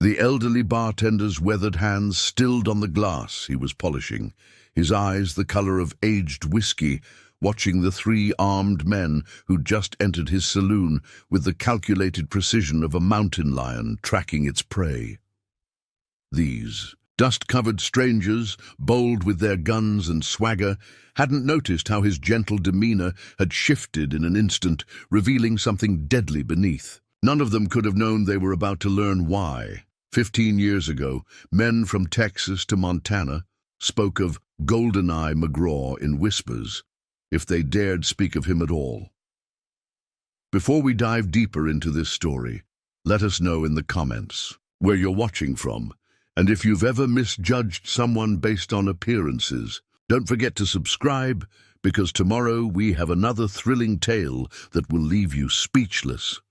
The elderly bartender's weathered hands stilled on the glass he was polishing, his eyes the color of aged whiskey, watching the three armed men who'd just entered his saloon with the calculated precision of a mountain lion tracking its prey. These dust-covered strangers, bold with their guns and swagger, hadn't noticed how his gentle demeanor had shifted in an instant, revealing something deadly beneath. None of them could have known they were about to learn why. 15 years ago, men from Texas to Montana spoke of Golden-Eye McGraw in whispers, if they dared speak of him at all. Before we dive deeper into this story, let us know in the comments where you're watching from, and if you've ever misjudged someone based on appearances. Don't forget to subscribe, because tomorrow we have another thrilling tale that will leave you speechless.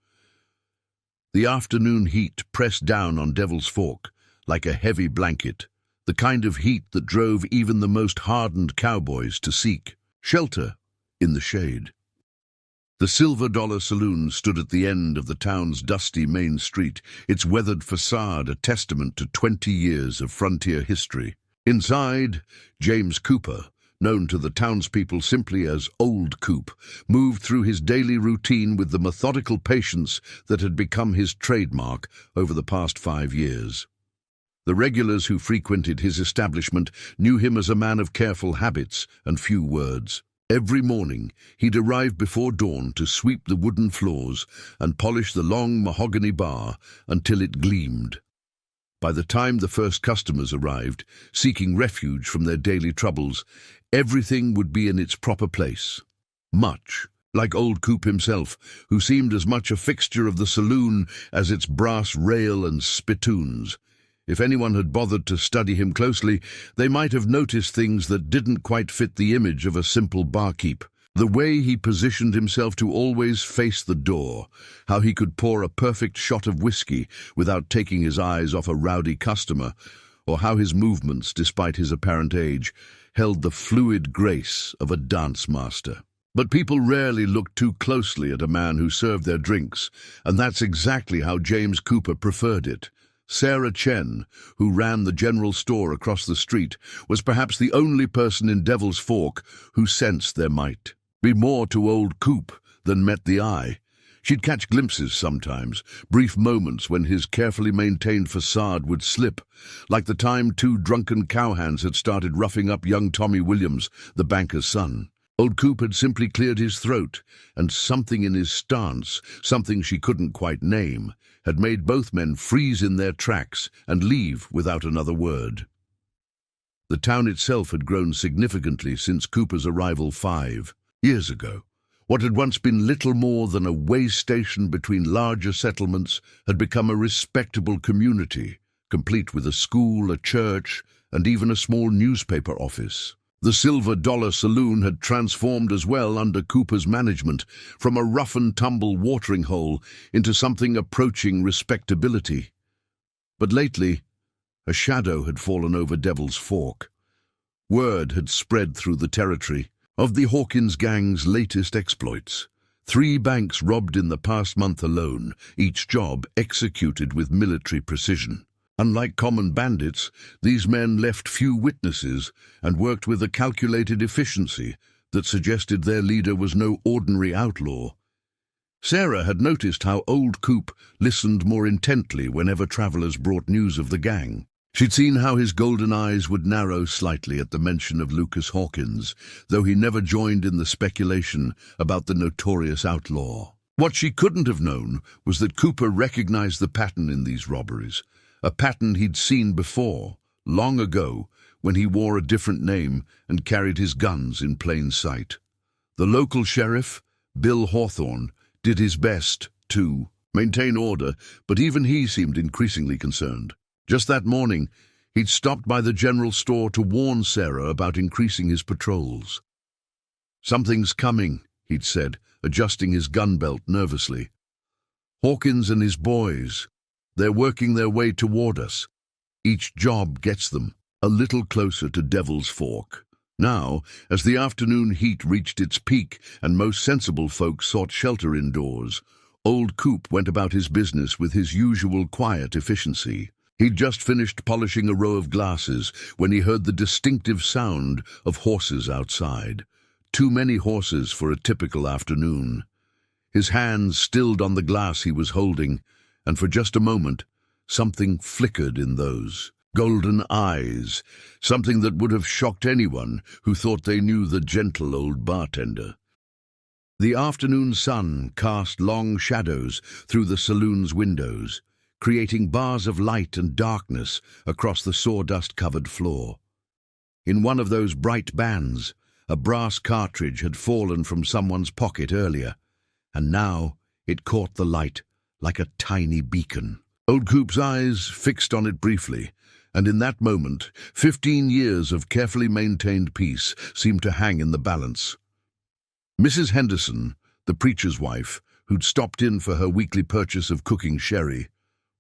The afternoon heat pressed down on Devil's Fork like a heavy blanket, the kind of heat that drove even the most hardened cowboys to seek shelter in the shade. The Silver Dollar Saloon stood at the end of the town's dusty main street, its weathered facade a testament to 20 years of frontier history. Inside, James Cooper, known to the townspeople simply as Old Coop, moved through his daily routine with the methodical patience that had become his trademark over the past 5 years. The regulars who frequented his establishment knew him as a man of careful habits and few words. Every morning, he'd arrive before dawn to sweep the wooden floors and polish the long mahogany bar until it gleamed. By the time the first customers arrived, seeking refuge from their daily troubles, everything would be in its proper place. Much like Old Coop himself, who seemed as much a fixture of the saloon as its brass rail and spittoons. If anyone had bothered to study him closely, they might have noticed things that didn't quite fit the image of a simple barkeep. The way he positioned himself to always face the door, how he could pour a perfect shot of whiskey without taking his eyes off a rowdy customer, or how his movements, despite his apparent age, held the fluid grace of a dance master. But people rarely looked too closely at a man who served their drinks, and that's exactly how James Cooper preferred it. Sarah Chen, who ran the general store across the street, was perhaps the only person in Devil's Fork who sensed there might be more to Old Coop than met the eye. She'd catch glimpses sometimes, brief moments when his carefully maintained facade would slip, like the time 2 drunken cowhands had started roughing up young Tommy Williams, the banker's son. Old Coop had simply cleared his throat, and something in his stance, something she couldn't quite name, had made both men freeze in their tracks and leave without another word. The town itself had grown significantly since Cooper's arrival 5 years ago. What had once been little more than a way station between larger settlements had become a respectable community, complete with a school, a church, and even a small newspaper office. The Silver Dollar Saloon had transformed as well under Cooper's management, from a rough-and-tumble watering hole into something approaching respectability. But lately, a shadow had fallen over Devil's Fork. Word had spread through the territory of the Hawkins gang's latest exploits. 3 banks robbed in the past month alone, each job executed with military precision. Unlike common bandits, these men left few witnesses and worked with a calculated efficiency that suggested their leader was no ordinary outlaw. Sarah had noticed how Old Coop listened more intently whenever travelers brought news of the gang. She'd seen how his golden eyes would narrow slightly at the mention of Lucas Hawkins, though he never joined in the speculation about the notorious outlaw. What she couldn't have known was that Cooper recognized the pattern in these robberies, a pattern he'd seen before, long ago, when he wore a different name and carried his guns in plain sight. The local sheriff, Bill Hawthorne, did his best to maintain order, but even he seemed increasingly concerned. Just that morning, he'd stopped by the general store to warn Sarah about increasing his patrols. "Something's coming," he'd said, adjusting his gun belt nervously. "Hawkins and his boys, they're working their way toward us. Each job gets them a little closer to Devil's Fork." Now, as the afternoon heat reached its peak and most sensible folk sought shelter indoors, Old Coop went about his business with his usual quiet efficiency. He'd just finished polishing a row of glasses when he heard the distinctive sound of horses outside. Too many horses for a typical afternoon. His hands stilled on the glass he was holding, and for just a moment, something flickered in those golden eyes, something that would have shocked anyone who thought they knew the gentle old bartender. The afternoon sun cast long shadows through the saloon's windows, creating bars of light and darkness across the sawdust-covered floor. In one of those bright bands, a brass cartridge had fallen from someone's pocket earlier, and now it caught the light like a tiny beacon. Old Coop's eyes fixed on it briefly, and in that moment, 15 years of carefully maintained peace seemed to hang in the balance. Mrs. Henderson, the preacher's wife, who'd stopped in for her weekly purchase of cooking sherry,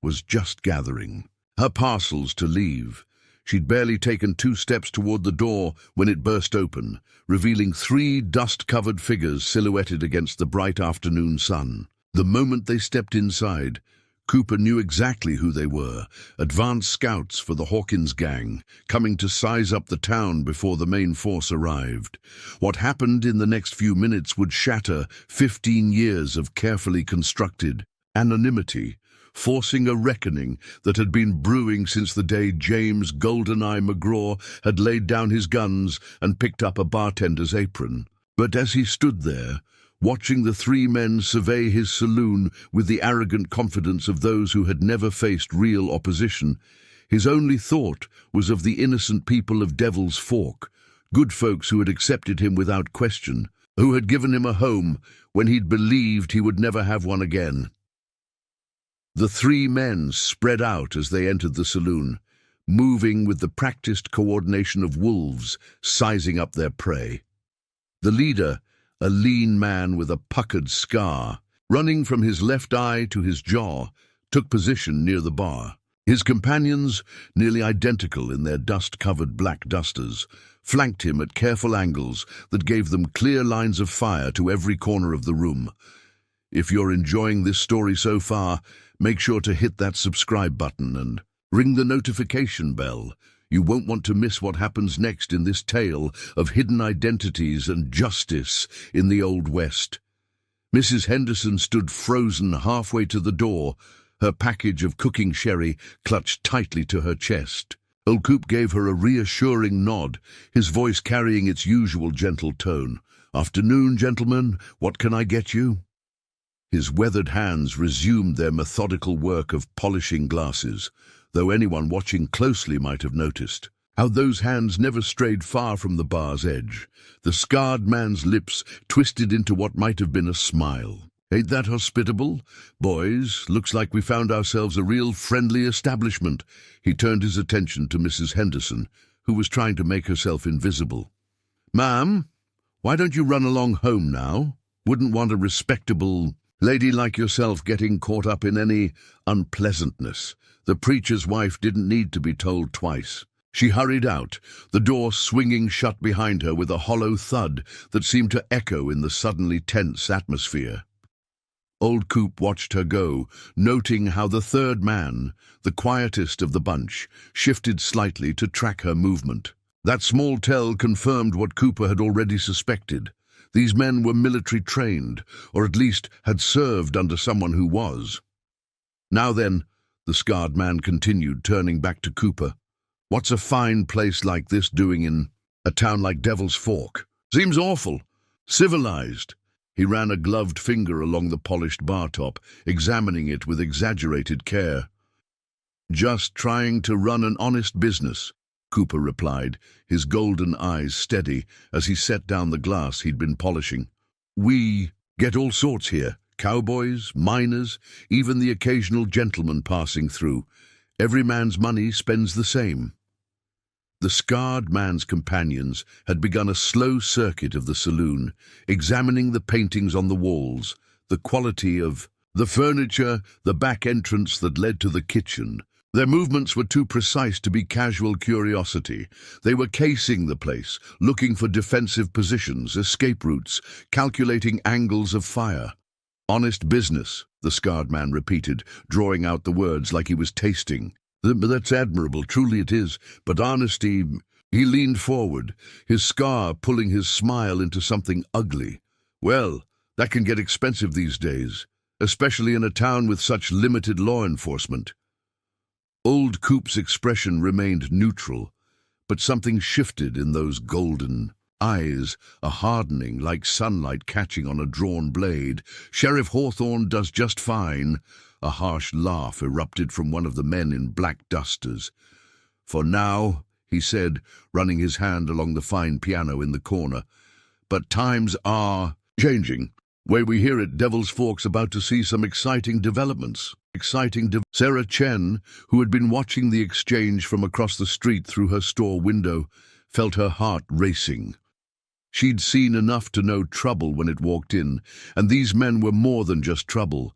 was just gathering her parcels to leave. She'd barely taken 2 steps toward the door when it burst open, revealing 3 dust-covered figures silhouetted against the bright afternoon sun. The moment they stepped inside, Cooper knew exactly who they were, advance scouts for the Hawkins gang, coming to size up the town before the main force arrived. What happened in the next few minutes would shatter 15 years of carefully constructed anonymity, forcing a reckoning that had been brewing since the day James "Goldeneye" McGraw had laid down his guns and picked up a bartender's apron. But as he stood there, watching the 3 men survey his saloon with the arrogant confidence of those who had never faced real opposition, his only thought was of the innocent people of Devil's Fork, good folks who had accepted him without question, who had given him a home when he'd believed he would never have one again. The 3 men spread out as they entered the saloon, moving with the practiced coordination of wolves sizing up their prey. The leader, a lean man with a puckered scar, running from his left eye to his jaw, took position near the bar. His companions, nearly identical in their dust-covered black dusters, flanked him at careful angles that gave them clear lines of fire to every corner of the room. If you're enjoying this story so far, make sure to hit that subscribe button and ring the notification bell. You won't want to miss what happens next in this tale of hidden identities and justice in the Old West. Mrs. Henderson stood frozen halfway to the door, her package of cooking sherry clutched tightly to her chest. Old Coop gave her a reassuring nod, his voice carrying its usual gentle tone. "Afternoon, gentlemen. What can I get you?" His weathered hands resumed their methodical work of polishing glasses, though anyone watching closely might have noticed how those hands never strayed far from the bar's edge. The scarred man's lips twisted into what might have been a smile. "Ain't that hospitable? Boys, looks like we found ourselves a real friendly establishment." He turned his attention to Mrs. Henderson, who was trying to make herself invisible. "Ma'am, why don't you run along home now? Wouldn't want a respectable lady like yourself getting caught up in any unpleasantness." The preacher's wife didn't need to be told twice. She hurried out, the door swinging shut behind her with a hollow thud that seemed to echo in the suddenly tense atmosphere. Old Coop watched her go, noting how the 3rd man, the quietest of the bunch, shifted slightly to track her movement. That small tell confirmed what Cooper had already suspected. These men were military trained, or at least had served under someone who was. "Now then," the scarred man continued, turning back to Cooper, "what's a fine place like this doing in a town like Devil's Fork? Seems awful. Civilized." He ran a gloved finger along the polished bar top, examining it with exaggerated care. "Just trying to run an honest business," Cooper replied, his golden eyes steady as he set down the glass he'd been polishing. "We get all sorts here. Cowboys, miners, even the occasional gentleman passing through. Every man's money spends the same." The scarred man's companions had begun a slow circuit of the saloon, examining the paintings on the walls, the quality of the furniture, the back entrance that led to the kitchen. Their movements were too precise to be casual curiosity. They were casing the place, looking for defensive positions, escape routes, calculating angles of fire. "Honest business," the scarred man repeated, drawing out the words like he was tasting. That's admirable, truly it is, but honesty—" He leaned forward, his scar pulling his smile into something ugly. "Well, that can get expensive these days, especially in a town with such limited law enforcement." Old Coop's expression remained neutral, but something shifted in those golden eyes, a hardening like sunlight catching on a drawn blade. "Sheriff Hawthorne does just fine." A harsh laugh erupted from one of the men in black dusters. "For now," he said, running his hand along the fine piano in the corner. "But times are changing. Way we hear it, Devil's Fork's about to see some exciting developments. Sarah Chen, who had been watching the exchange from across the street through her store window, felt her heart racing. She'd seen enough to know trouble when it walked in, and these men were more than just trouble.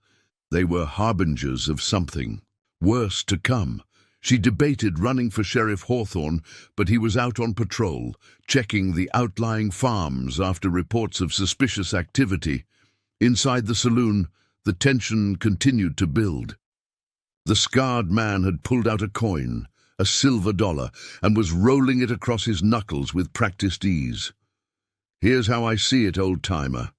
They were harbingers of something worse to come. She debated running for Sheriff Hawthorne, but he was out on patrol, checking the outlying farms after reports of suspicious activity. Inside the saloon, the tension continued to build. The scarred man had pulled out a coin, a silver dollar, and was rolling it across his knuckles with practiced ease. "Here's how I see it, old-timer.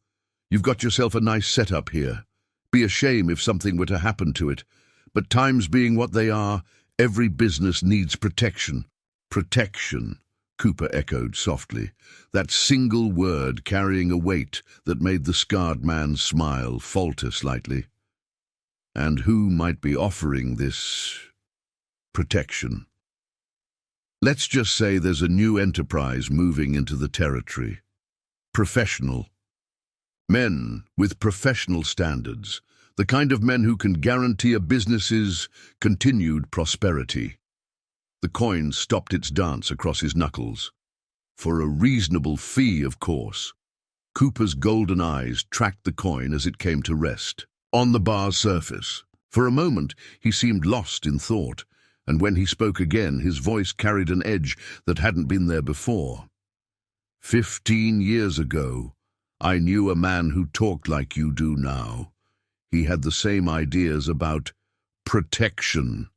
You've got yourself a nice setup here. Be a shame if something were to happen to it. But times being what they are, every business needs protection." "Protection," Cooper echoed softly, that single word carrying a weight that made the scarred man's smile falter slightly. "And who might be offering this protection?" "Let's just say there's a new enterprise moving into the territory. Professional. Men with professional standards, the kind of men who can guarantee a business's continued prosperity." The coin stopped its dance across his knuckles. "For a reasonable fee, of course." Cooper's golden eyes tracked the coin as it came to rest on the bar's surface. For a moment, he seemed lost in thought, and when he spoke again, his voice carried an edge that hadn't been there before. 15 years ago, I knew a man who talked like you do now. He had the same ideas about protection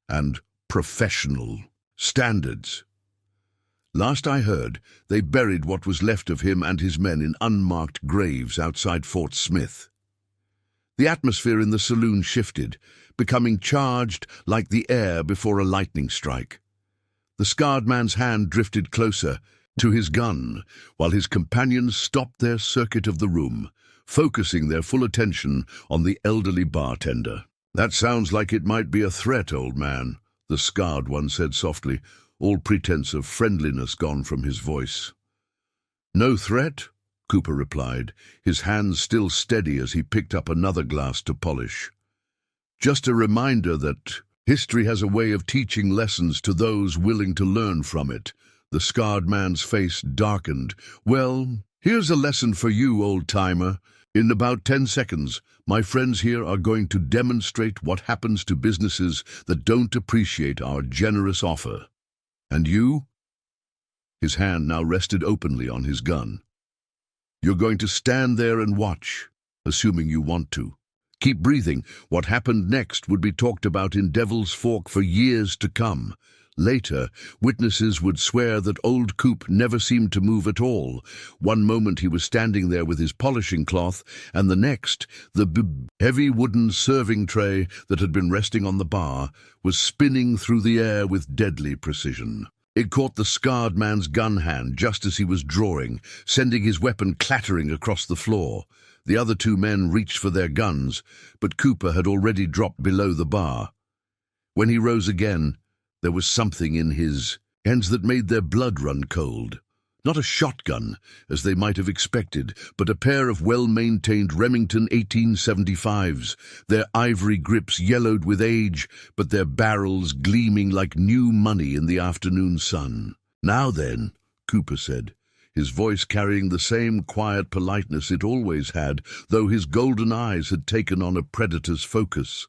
and professional standards. Last I heard, they buried what was left of him and his men in unmarked graves outside Fort Smith. The atmosphere in the saloon shifted, becoming charged like the air before a lightning strike. The scarred man's hand drifted closer to his gun, while his companions stopped their circuit of the room, focusing their full attention on the elderly bartender. "That sounds like it might be a threat, old man," the scarred one said softly, all pretense of friendliness gone from his voice. "No threat?" Cooper replied, his hands still steady as he picked up another glass to polish. "Just a reminder that history has a way of teaching lessons to those willing to learn from it." The scarred man's face darkened. "Well, here's a lesson for you, old-timer. In about 10 seconds, my friends here are going to demonstrate what happens to businesses that don't appreciate our generous offer. And you?" His hand now rested openly on his gun. "You're going to stand there and watch, assuming you want to. Keep breathing. What happened next would be talked about in Devil's Fork for years to come. Later, witnesses would swear that old Coop never seemed to move at all. One moment he was standing there with his polishing cloth, and the next, the heavy wooden serving tray that had been resting on the bar was spinning through the air with deadly precision. It caught the scarred man's gun hand just as he was drawing, sending his weapon clattering across the floor. The other two men reached for their guns, but Cooper had already dropped below the bar. When he rose again, there was something in his hands that made their blood run cold. Not a shotgun, as they might have expected, but a pair of well-maintained Remington 1875s, their ivory grips yellowed with age, but their barrels gleaming like new money in the afternoon sun. "Now then," Cooper said, his voice carrying the same quiet politeness it always had, though his golden eyes had taken on a predator's focus.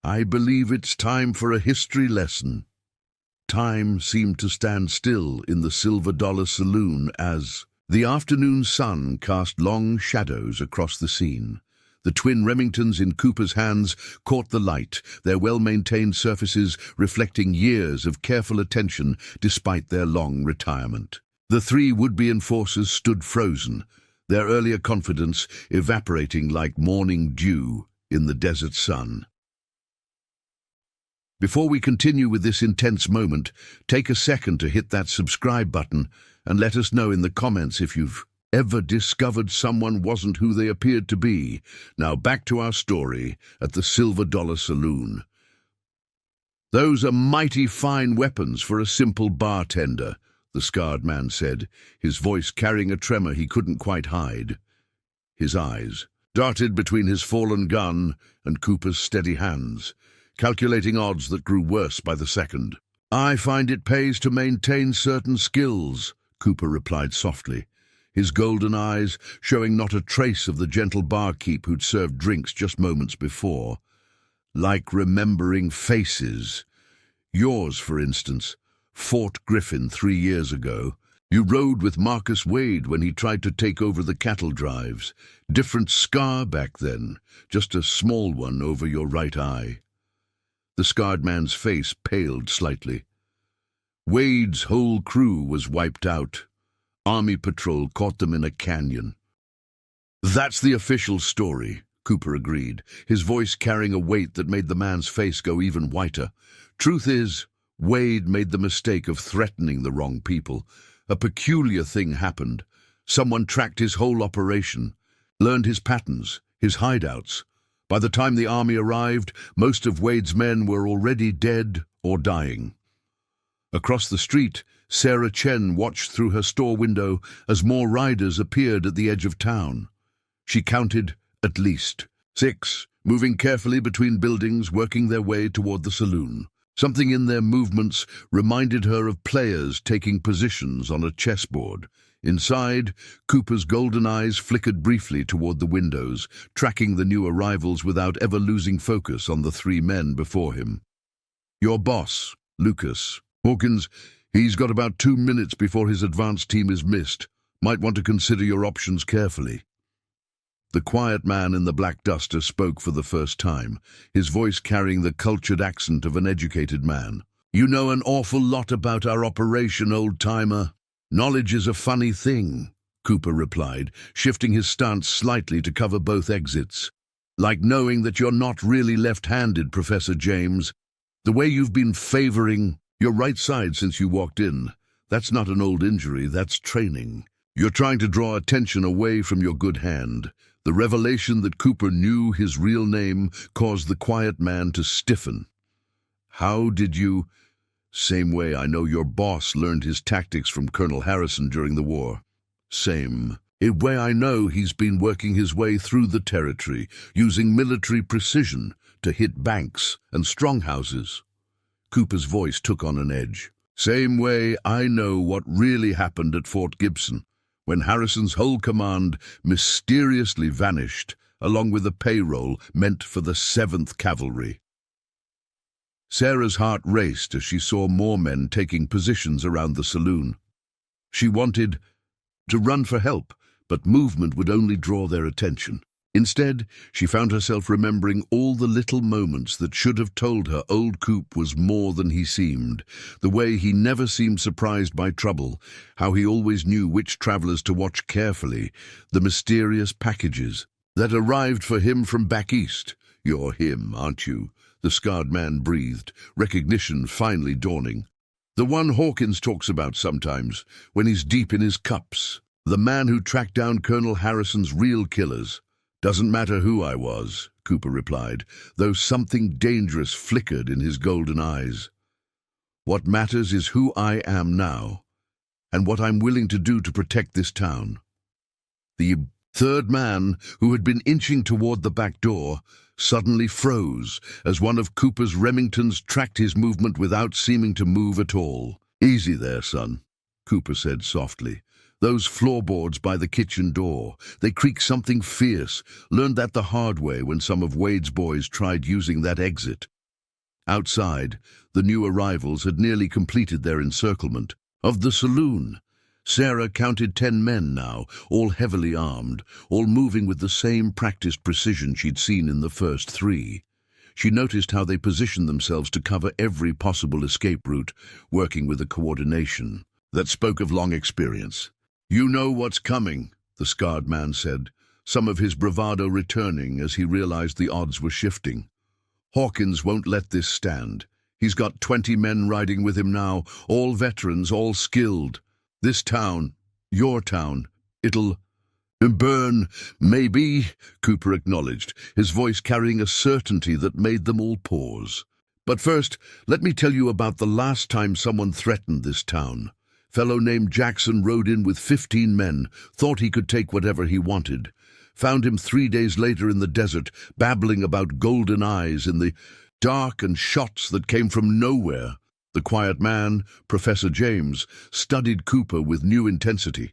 "I believe it's time for a history lesson." Time seemed to stand still in the Silver Dollar Saloon as the afternoon sun cast long shadows across the scene. The twin Remingtons in Cooper's hands caught the light, their well-maintained surfaces reflecting years of careful attention despite their long retirement. The three would-be enforcers stood frozen, their earlier confidence evaporating like morning dew in the desert sun. Before we continue with this intense moment, take a second to hit that subscribe button and let us know in the comments if you've ever discovered someone wasn't who they appeared to be. Now back to our story at the Silver Dollar Saloon. "Those are mighty fine weapons for a simple bartender," the scarred man said, his voice carrying a tremor he couldn't quite hide. His eyes darted between his fallen gun and Cooper's steady hands, calculating odds that grew worse by the second. "I find it pays to maintain certain skills," Cooper replied softly, his golden eyes showing not a trace of the gentle barkeep who'd served drinks just moments before. "Like remembering faces. Yours, for instance, Fort Griffin 3 years ago. You rode with Marcus Wade when he tried to take over the cattle drives. Different scar back then, just a small one over your right eye." The scarred man's face paled slightly. "Wade's whole crew was wiped out. Army patrol caught them in a canyon." "That's the official story," Cooper agreed, his voice carrying a weight that made the man's face go even whiter. "Truth is, Wade made the mistake of threatening the wrong people. A peculiar thing happened. Someone tracked his whole operation, learned his patterns, his hideouts. By the time the army arrived, most of Wade's men were already dead or dying." Across the street, Sarah Chen watched through her store window as more riders appeared at the edge of town. She counted at least 6, moving carefully between buildings, working their way toward the saloon. Something in their movements reminded her of players taking positions on a chessboard. Inside, Cooper's golden eyes flickered briefly toward the windows, tracking the new arrivals without ever losing focus on the 3 men before him. "Your boss, Lucas. Hawkins, he's got about 2 minutes before his advance team is missed. Might want to consider your options carefully." The quiet man in the black duster spoke for the first time, his voice carrying the cultured accent of an educated man. "You know an awful lot about our operation, old-timer." "Knowledge is a funny thing," Cooper replied, shifting his stance slightly to cover both exits. "Like knowing that you're not really left-handed, Professor James. The way you've been favoring your right side since you walked in, that's not an old injury, that's training. You're trying to draw attention away from your good hand." The revelation that Cooper knew his real name caused the quiet man to stiffen. "How did you—" "Same way I know your boss learned his tactics from Colonel Harrison during the war. Same way I know he's been working his way through the territory, using military precision to hit banks and stronghouses." Cooper's voice took on an edge. "Same way I know what really happened at Fort Gibson, when Harrison's whole command mysteriously vanished, along with a payroll meant for the 7th Cavalry." Sarah's heart raced as she saw more men taking positions around the saloon. She wanted to run for help, but movement would only draw their attention. Instead, she found herself remembering all the little moments that should have told her old Coop was more than he seemed, the way he never seemed surprised by trouble, how he always knew which travelers to watch carefully, the mysterious packages that arrived for him from back east. "You're him, aren't you?" the scarred man breathed, recognition finally dawning. "The one Hawkins talks about sometimes, when he's deep in his cups. The man who tracked down Colonel Harrison's real killers." "Doesn't matter who I was," Cooper replied, though something dangerous flickered in his golden eyes. "What matters is who I am now, and what I'm willing to do to protect this town." The third man, who had been inching toward the back door, suddenly froze as one of Cooper's Remingtons tracked his movement without seeming to move at all. "Easy there, son," Cooper said softly. "Those floorboards by the kitchen door, they creak something fierce. Learned that the hard way when some of Wade's boys tried using that exit." Outside, the new arrivals had nearly completed their encirclement of the saloon. Sarah counted 10 men now, all heavily armed, all moving with the same practiced precision she'd seen in the first 3. She noticed how they positioned themselves to cover every possible escape route, working with a coordination that spoke of long experience. "You know what's coming," the scarred man said, some of his bravado returning as he realized the odds were shifting. "Hawkins won't let this stand. He's got 20 men riding with him now, all veterans, all skilled. This town, your town, it'll burn, maybe," Cooper acknowledged, his voice carrying a certainty that made them all pause. "But first, let me tell you about the last time someone threatened this town. Fellow named Jackson rode in with 15 men, thought he could take whatever he wanted. Found him 3 days later in the desert, babbling about golden eyes in the dark and shots that came from nowhere." The quiet man, Professor James, studied Cooper with new intensity.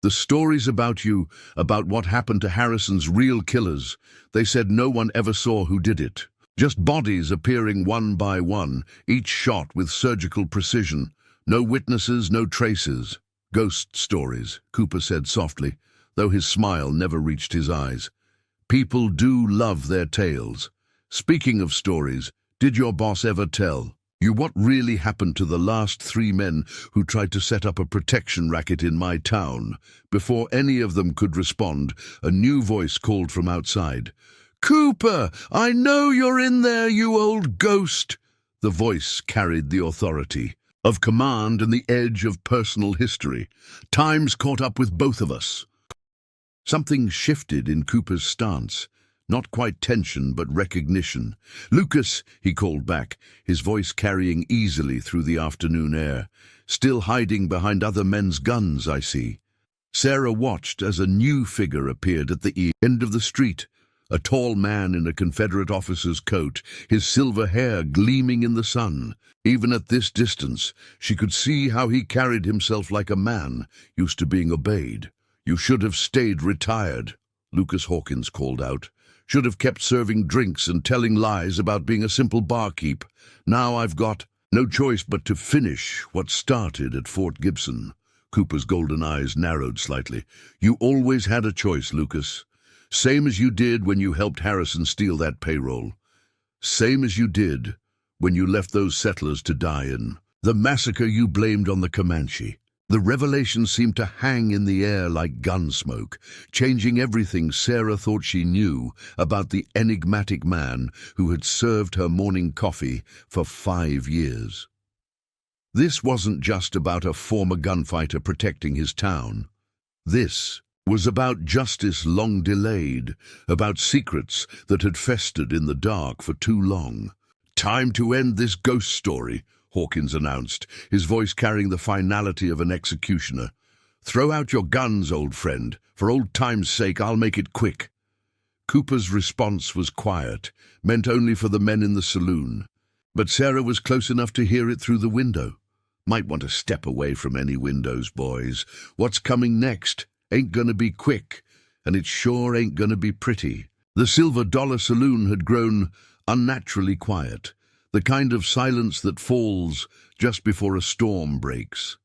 "The stories about you, about what happened to Harrison's real killers, they said no one ever saw who did it. Just bodies appearing one by one, each shot with surgical precision. No witnesses, no traces. Ghost stories," Cooper said softly, though his smile never reached his eyes. "People do love their tales. Speaking of stories, did your boss ever tell you what really happened to the last 3 men who tried to set up a protection racket in my town? Before any of them could respond, a new voice called from outside. "Cooper, I know you're in there, you old ghost!" The voice carried the authority of command and the edge of personal history. "Time's caught up with both of us." Something shifted in Cooper's stance. Not quite tension, but recognition. "Lucas," he called back, his voice carrying easily through the afternoon air. "Still hiding behind other men's guns, I see." Sarah watched as a new figure appeared at the end of the street. A tall man in a Confederate officer's coat, his silver hair gleaming in the sun. Even at this distance, she could see how he carried himself like a man, used to being obeyed. "You should have stayed retired," Lucas Hawkins called out. "Should have kept serving drinks and telling lies about being a simple barkeep. Now I've got no choice but to finish what started at Fort Gibson." Cooper's golden eyes narrowed slightly. "You always had a choice, Lucas. Same as you did when you helped Harrison steal that payroll. Same as you did when you left those settlers to die in the massacre you blamed on the Comanche." The revelation seemed to hang in the air like gun smoke, changing everything Sarah thought she knew about the enigmatic man who had served her morning coffee for 5 years. This wasn't just about a former gunfighter protecting his town. This was about justice long delayed, about secrets that had festered in the dark for too long. "Time to end this ghost story," Hawkins announced, his voice carrying the finality of an executioner. "Throw out your guns, old friend. For old time's sake, I'll make it quick." Cooper's response was quiet, meant only for the men in the saloon. But Sarah was close enough to hear it through the window. "Might want to step away from any windows, boys. What's coming next ain't gonna be quick, and it sure ain't gonna be pretty." The Silver Dollar Saloon had grown unnaturally quiet, the kind of silence that falls just before a storm breaks.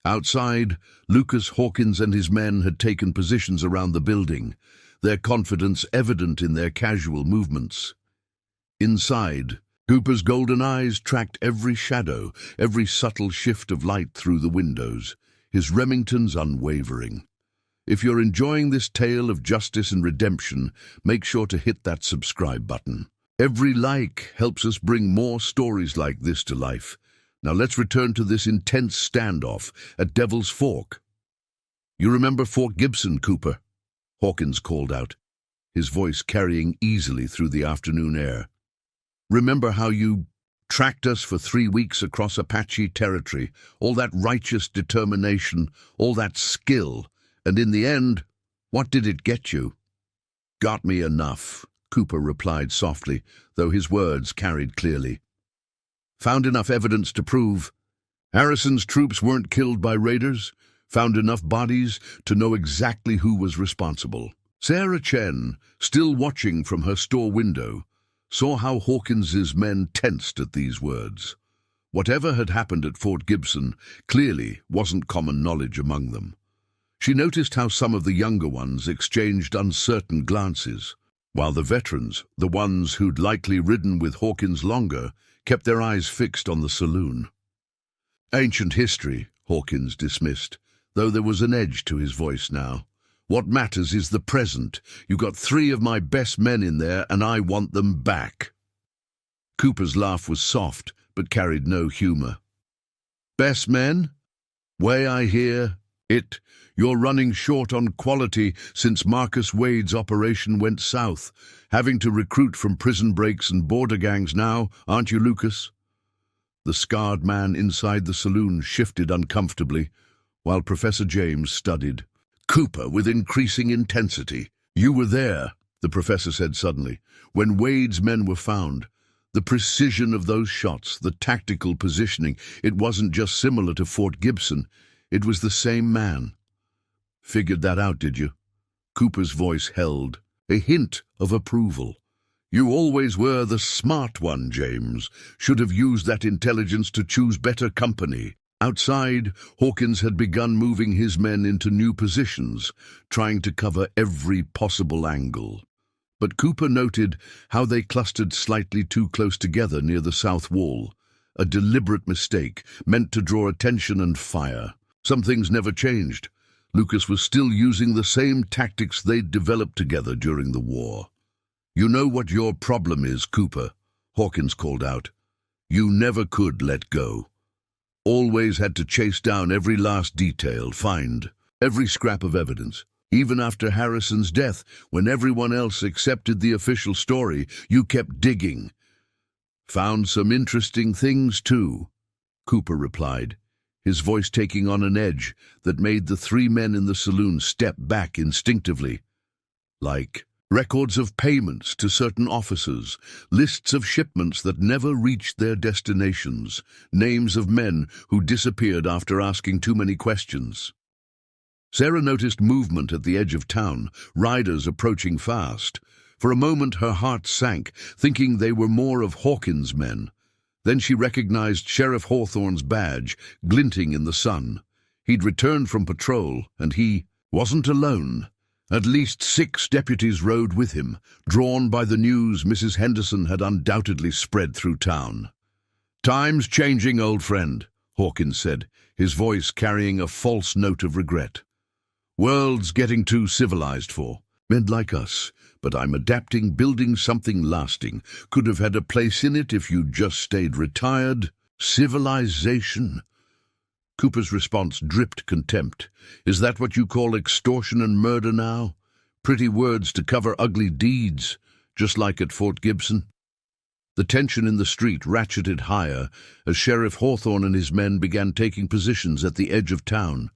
Outside, Lucas Hawkins and his men had taken positions around the building, their confidence evident in their casual movements. Inside, Cooper's golden eyes tracked every shadow, every subtle shift of light through the windows, his Remingtons unwavering. If you're enjoying this tale of justice and redemption, make sure to hit that subscribe button. Every like helps us bring more stories like this to life. Now let's return to this intense standoff at Devil's Fork. "You remember Fort Gibson, Cooper?" Hawkins called out, his voice carrying easily through the afternoon air. "Remember how you tracked us for 3 weeks across Apache territory, all that righteous determination, all that skill, and in the end, what did it get you?" "Got me enough," Cooper replied softly, though his words carried clearly. "Found enough evidence to prove Harrison's troops weren't killed by raiders, found enough bodies to know exactly who was responsible." Sarah Chen, still watching from her store window, saw how Hawkins's men tensed at these words. Whatever had happened at Fort Gibson clearly wasn't common knowledge among them. She noticed how some of the younger ones exchanged uncertain glances, while the veterans, the ones who'd likely ridden with Hawkins longer, kept their eyes fixed on the saloon. Ancient history, Hawkins dismissed, though there was an edge to his voice now. What matters is the present. You got 3 of my best men in there, and I want them back. Cooper's laugh was soft, but carried no humor. Best men? Way I hear it, you're running short on quality since Marcus Wade's operation went south, having to recruit from prison breaks and border gangs now, aren't you, Lucas? The scarred man inside the saloon shifted uncomfortably, while Professor James studied. Cooper, with increasing intensity. You were there, the professor said suddenly, when Wade's men were found. The precision of those shots, the tactical positioning, it wasn't just similar to Fort Gibson, it was the same man. Figured that out, did you? Cooper's voice held, a hint of approval. You always were the smart one, James. Should have used that intelligence to choose better company. Outside, Hawkins had begun moving his men into new positions, trying to cover every possible angle. But Cooper noted how they clustered slightly too close together near the south wall, a deliberate mistake meant to draw attention and fire. Some things never changed. Lucas was still using the same tactics they'd developed together during the war. You know what your problem is, Cooper, Hawkins called out. You never could let go. Always had to chase down every last detail, find every scrap of evidence. Even after Harrison's death, when everyone else accepted the official story, you kept digging. Found some interesting things, too, Cooper replied, his voice taking on an edge that made the 3 men in the saloon step back instinctively. Like records of payments to certain officers, lists of shipments that never reached their destinations, names of men who disappeared after asking too many questions. Sarah noticed movement at the edge of town, riders approaching fast. For a moment her heart sank, thinking they were more of Hawkins' men. Then she recognized Sheriff Hawthorne's badge, glinting in the sun. He'd returned from patrol, and he wasn't alone. At least 6 deputies rode with him, drawn by the news Mrs. Henderson had undoubtedly spread through town. Time's changing, old friend, Hawkins said, his voice carrying a false note of regret. World's getting too civilized for men like us, but I'm adapting, building something lasting. Could have had a place in it if you'd just stayed retired. Civilization? Cooper's response dripped contempt. Is that what you call extortion and murder now? Pretty words to cover ugly deeds, just like at Fort Gibson. The tension in the street ratcheted higher as Sheriff Hawthorne and his men began taking positions at the edge of town.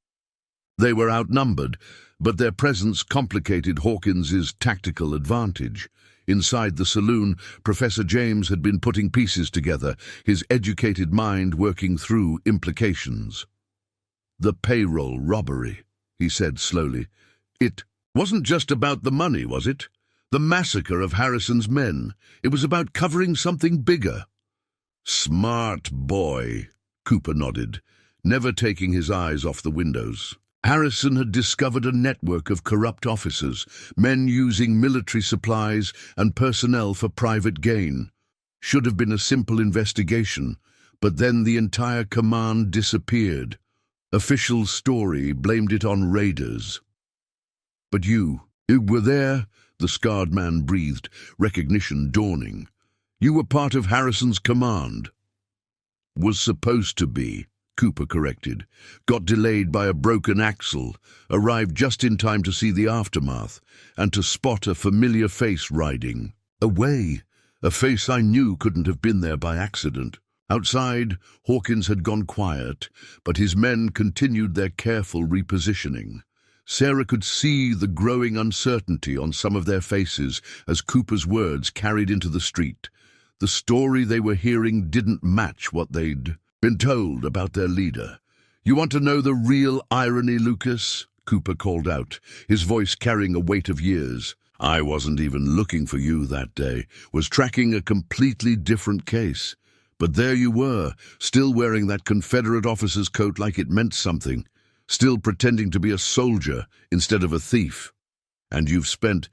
They were outnumbered, but their presence complicated Hawkins's tactical advantage. Inside the saloon, Professor James had been putting pieces together, his educated mind working through implications. The payroll robbery, he said slowly. It wasn't just about the money, was it? The massacre of Harrison's men. It was about covering something bigger. Smart boy, Cooper nodded, never taking his eyes off the windows. Harrison had discovered a network of corrupt officers, men using military supplies and personnel for private gain. Should have been a simple investigation, but then the entire command disappeared. Official story blamed it on raiders. But you were there, the scarred man breathed, recognition dawning. You were part of Harrison's command. Was supposed to be, Cooper corrected. Got delayed by a broken axle, arrived just in time to see the aftermath, and to spot a familiar face riding away, a face I knew couldn't have been there by accident. Outside, Hawkins had gone quiet, but his men continued their careful repositioning. Sarah could see the growing uncertainty on some of their faces as Cooper's words carried into the street. The story they were hearing didn't match what they'd been told about their leader. You want to know the real irony, Lucas? Cooper called out, his voice carrying a weight of years. I wasn't even looking for you that day, was tracking a completely different case. But there you were, still wearing that Confederate officer's coat like it meant something, still pretending to be a soldier instead of a thief. And you've spent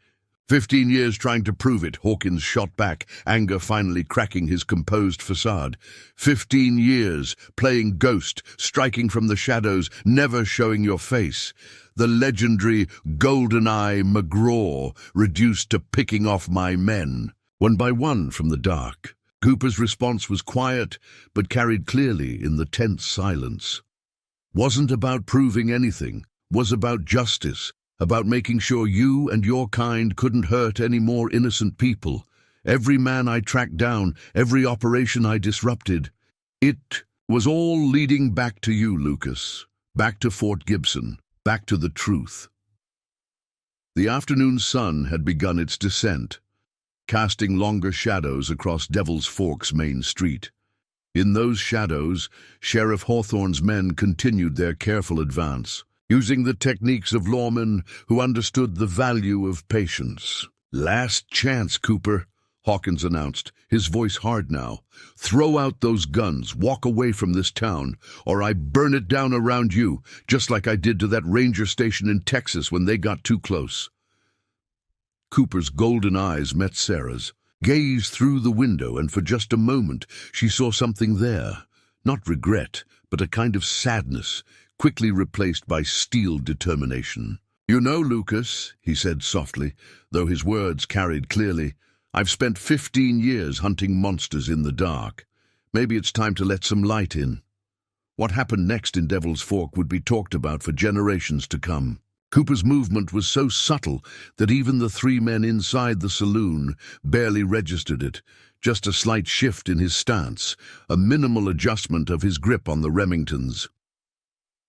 15 years trying to prove it, Hawkins shot back, anger finally cracking his composed facade. 15 years, playing ghost, striking from the shadows, never showing your face. The legendary golden-eye McGraw, reduced to picking off my men. One by one from the dark. Cooper's response was quiet, but carried clearly in the tense silence. Wasn't about proving anything, was about justice, about making sure you and your kind couldn't hurt any more innocent people. Every man I tracked down, every operation I disrupted, it was all leading back to you, Lucas. Back to Fort Gibson, back to the truth. The afternoon sun had begun its descent, casting longer shadows across Devil's Fork's main street. In those shadows, Sheriff Hawthorne's men continued their careful advance, using the techniques of lawmen who understood the value of patience. "Last chance, Cooper," Hawkins announced, his voice hard now. "Throw out those guns, walk away from this town, or I burn it down around you, just like I did to that ranger station in Texas when they got too close." Cooper's golden eyes met Sarah's, gazed through the window, and for just a moment she saw something there. Not regret, but a kind of sadness, quickly replaced by steel determination. "You know, Lucas," he said softly, though his words carried clearly, "I've spent 15 years hunting monsters in the dark. Maybe it's time to let some light in." What happened next in Devil's Fork would be talked about for generations to come. Cooper's movement was so subtle that even the three men inside the saloon barely registered it, just a slight shift in his stance, a minimal adjustment of his grip on the Remingtons.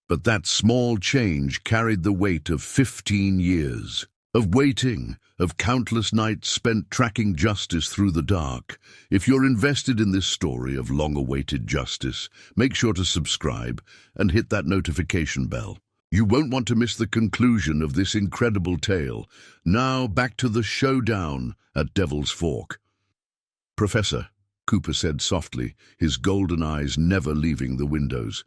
But that small change carried the weight of 15 years, of waiting, of countless nights spent tracking justice through the dark. If you're invested in this story of long-awaited justice, make sure to subscribe and hit that notification bell. You won't want to miss the conclusion of this incredible tale. Now back to the showdown at Devil's Fork. "Professor," Cooper said softly, his golden eyes never leaving the windows,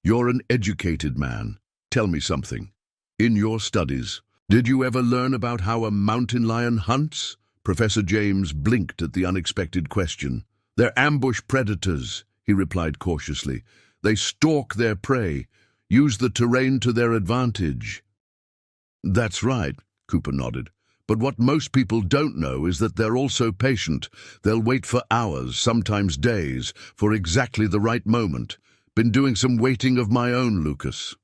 "you're an educated man. Tell me something. In your studies, did you ever learn about how a mountain lion hunts?" Professor James blinked at the unexpected question. "They're ambush predators," he replied cautiously. "They stalk their prey, use the terrain to their advantage." "That's right," Cooper nodded. "But what most people don't know is that they're also patient. They'll wait for hours, sometimes days, for exactly the right moment. Been doing some waiting of my own, Lucas."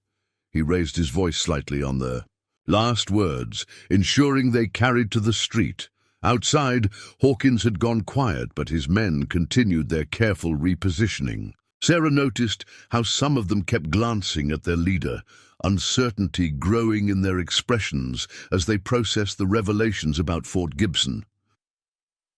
He raised his voice slightly on the last words, ensuring they carried to the street. Outside, Hawkins had gone quiet, but his men continued their careful repositioning. Sarah noticed how some of them kept glancing at their leader, uncertainty growing in their expressions as they processed the revelations about Fort Gibson.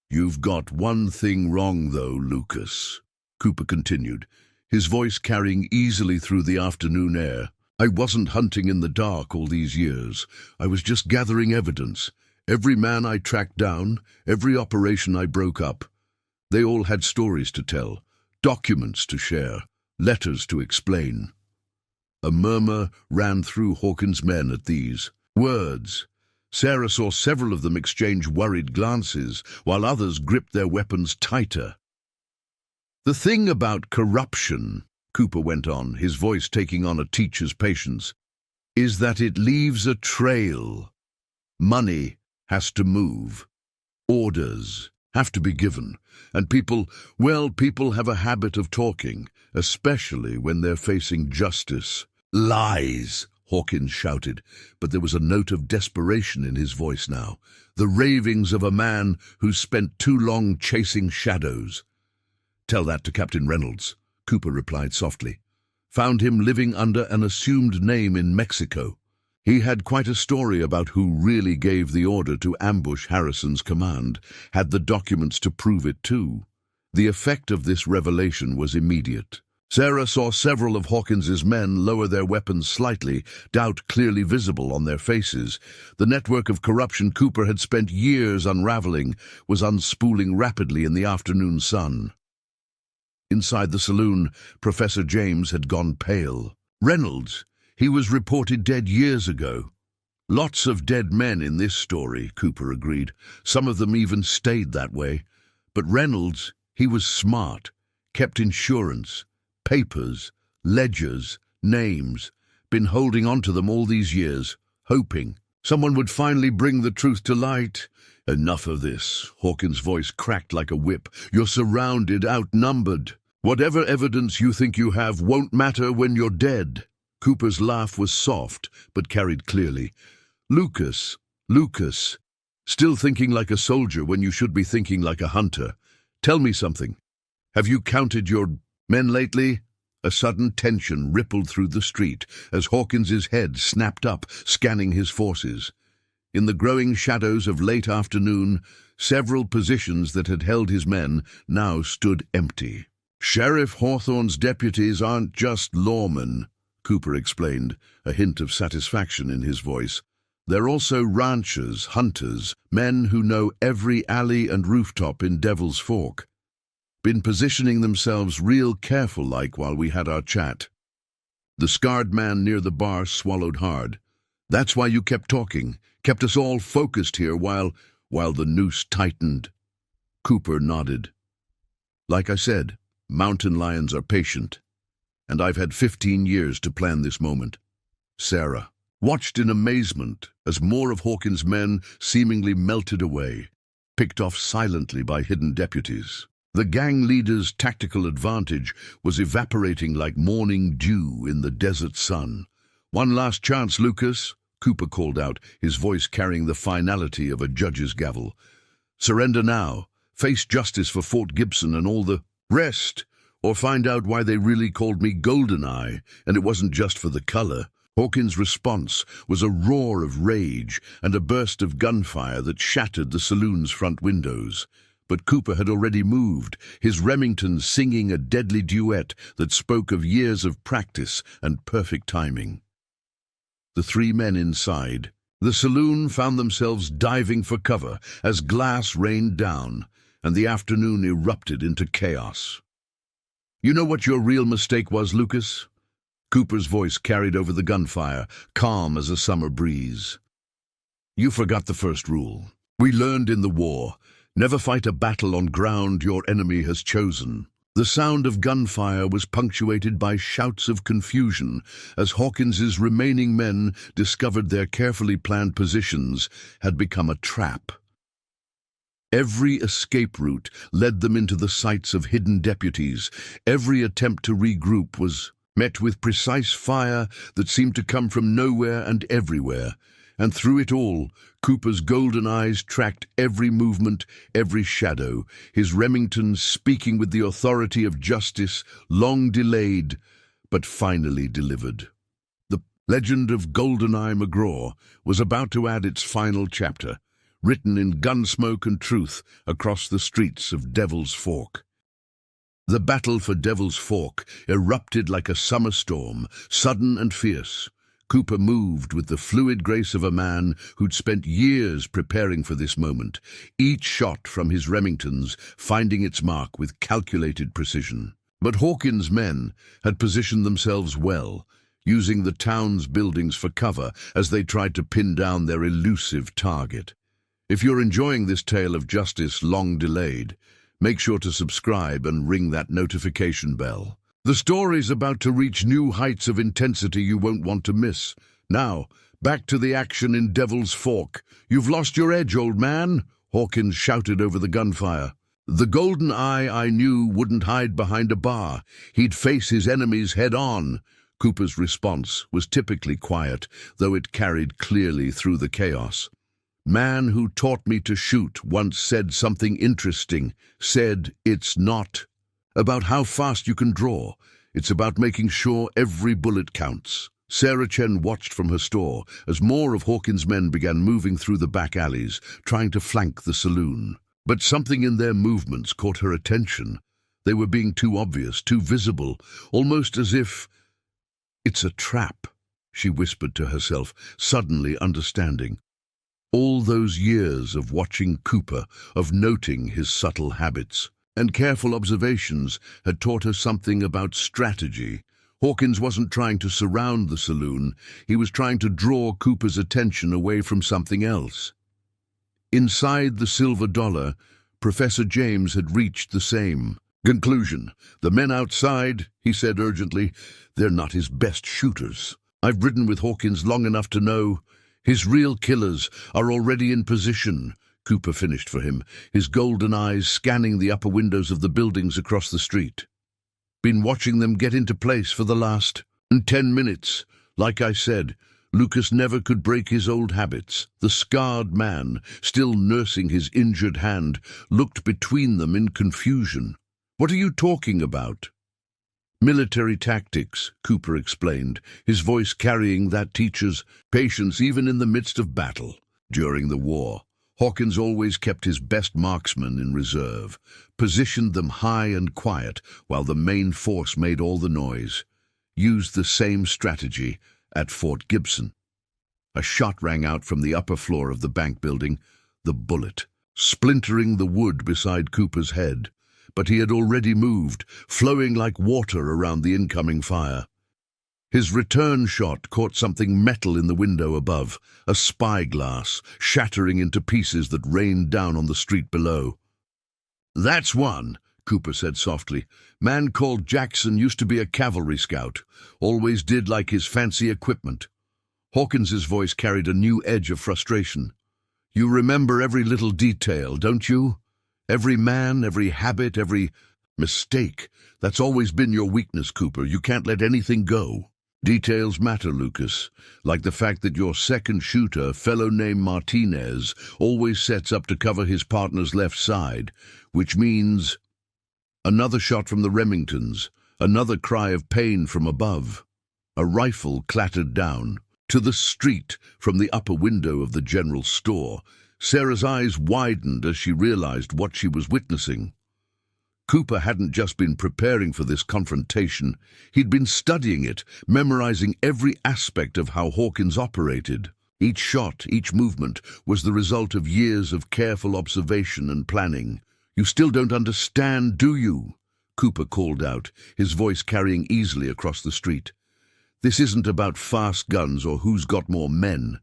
"You've got one thing wrong, though, Lucas," Cooper continued, his voice carrying easily through the afternoon air. "I wasn't hunting in the dark all these years. I was just gathering evidence. Every man I tracked down, every operation I broke up, they all had stories to tell. Documents to share, letters to explain." A murmur ran through Hawkins' men at these words. Sarah saw several of them exchange worried glances, while others gripped their weapons tighter. "The thing about corruption," Cooper went on, his voice taking on a teacher's patience, "is that it leaves a trail. Money has to move. Orders have to be given. And people have a habit of talking, especially when they're facing justice." "Lies!" Hawkins shouted, but there was a note of desperation in his voice now, the ravings of a man who's spent too long chasing shadows. "Tell that to Captain Reynolds," Cooper replied softly. "Found him living under an assumed name in Mexico. He had quite a story about who really gave the order to ambush Harrison's command, had the documents to prove it too." The effect of this revelation was immediate. Sarah saw several of Hawkins's men lower their weapons slightly, doubt clearly visible on their faces. The network of corruption Cooper had spent years unraveling was unspooling rapidly in the afternoon sun. Inside the saloon, Professor James had gone pale. Reynolds, he was reported dead years ago. Lots of dead men in this story, Cooper agreed. Some of them even stayed that way. But Reynolds, he was smart, kept insurance, papers, ledgers, names, been holding on to them all these years, hoping someone would finally bring the truth to light. Enough of this. Hawkins' voice cracked like a whip. You're surrounded, outnumbered. Whatever evidence you think you have won't matter when you're dead. Cooper's laugh was soft, but carried clearly. Lucas, still thinking like a soldier when you should be thinking like a hunter. Tell me something. Have you counted your men lately? A sudden tension rippled through the street as Hawkins's head snapped up, scanning his forces. In the growing shadows of late afternoon, several positions that had held his men now stood empty. Sheriff Hawthorne's deputies aren't just lawmen, Cooper explained, a hint of satisfaction in his voice. They're also ranchers, hunters, men who know every alley and rooftop in Devil's Fork. Been positioning themselves real careful-like while we had our chat. The scarred man near the bar swallowed hard. That's why you kept talking, kept us all focused here while the noose tightened. Cooper nodded. Like I said, mountain lions are patient, and I've had 15 years to plan this moment. Sarah watched in amazement as more of Hawkins' men seemingly melted away, picked off silently by hidden deputies. The gang leader's tactical advantage was evaporating like morning dew in the desert sun. One last chance, Lucas, Cooper called out, his voice carrying the finality of a judge's gavel. Surrender now, face justice for Fort Gibson and all the rest, or find out why they really called me Goldeneye, and it wasn't just for the color. Hawkins' response was a roar of rage and a burst of gunfire that shattered the saloon's front windows. But Cooper had already moved, his Remington singing a deadly duet that spoke of years of practice and perfect timing. The three men inside. The saloon found themselves diving for cover as glass rained down, and the afternoon erupted into chaos. You know what your real mistake was, Lucas? Cooper's voice carried over the gunfire, calm as a summer breeze. You forgot the first rule. We learned in the war, never fight a battle on ground your enemy has chosen. The sound of gunfire was punctuated by shouts of confusion as Hawkins's remaining men discovered their carefully planned positions had become a trap. Every escape route led them into the sights of hidden deputies. Every attempt to regroup was met with precise fire that seemed to come from nowhere and everywhere. And through it all, Cooper's golden eyes tracked every movement, every shadow, his Remington speaking with the authority of justice, long delayed, but finally delivered. The legend of Goldeneye McGraw was about to add its final chapter, written in gunsmoke and truth across the streets of Devil's Fork. The battle for Devil's Fork erupted like a summer storm, sudden and fierce. Cooper moved with the fluid grace of a man who'd spent years preparing for this moment, each shot from his Remingtons finding its mark with calculated precision. But Hawkins' men had positioned themselves well, using the town's buildings for cover as they tried to pin down their elusive target. If you're enjoying this tale of justice long delayed, make sure to subscribe and ring that notification bell. The story's about to reach new heights of intensity you won't want to miss. Now, back to the action in Devil's Fork. You've lost your edge, old man, Hawkins shouted over the gunfire. The golden eye I knew wouldn't hide behind a bar. He'd face his enemies head-on. Cooper's response was typically quiet, though it carried clearly through the chaos. Man who taught me to shoot once said something interesting, said it's not about how fast you can draw. It's about making sure every bullet counts. Sarah Chen watched from her store as more of Hawkins' men began moving through the back alleys, trying to flank the saloon. But something in their movements caught her attention. They were being too obvious, too visible, almost as if it's a trap, she whispered to herself, suddenly understanding. All those years of watching Cooper, of noting his subtle habits. And careful observations had taught her something about strategy. Hawkins wasn't trying to surround the saloon, he was trying to draw Cooper's attention away from something else. Inside the Silver Dollar, Professor James had reached the same conclusion. The men outside, he said urgently, they're not his best shooters. I've ridden with Hawkins long enough to know his real killers are already in position. Cooper finished for him, his golden eyes scanning the upper windows of the buildings across the street. Been watching them get into place for the last 10 minutes. Like I said, Lucas never could break his old habits. The scarred man, still nursing his injured hand, looked between them in confusion. What are you talking about? Military tactics, Cooper explained, his voice carrying that teacher's patience even in the midst of battle. During the war, Hawkins always kept his best marksmen in reserve, positioned them high and quiet while the main force made all the noise. Used the same strategy at Fort Gibson. A shot rang out from the upper floor of the bank building, the bullet, splintering the wood beside Cooper's head. But he had already moved, flowing like water around the incoming fire. His return shot caught something metal in the window above, a spyglass, shattering into pieces that rained down on the street below. That's one, Cooper said softly. Man called Jackson used to be a cavalry scout, always did like his fancy equipment. Hawkins's voice carried a new edge of frustration. You remember every little detail, don't you? Every man, every habit, every mistake. That's always been your weakness, Cooper. You can't let anything go. Details matter, Lucas, like the fact that your second shooter, fellow named Martinez, always sets up to cover his partner's left side, which means another shot from the Remingtons, another cry of pain from above. A rifle clattered down to the street from the upper window of the general store. Sarah's eyes widened as she realized what she was witnessing. Cooper hadn't just been preparing for this confrontation, he'd been studying it, memorizing every aspect of how Hawkins operated. Each shot, each movement, was the result of years of careful observation and planning. You still don't understand, do you? Cooper called out, his voice carrying easily across the street. This isn't about fast guns or who's got more men.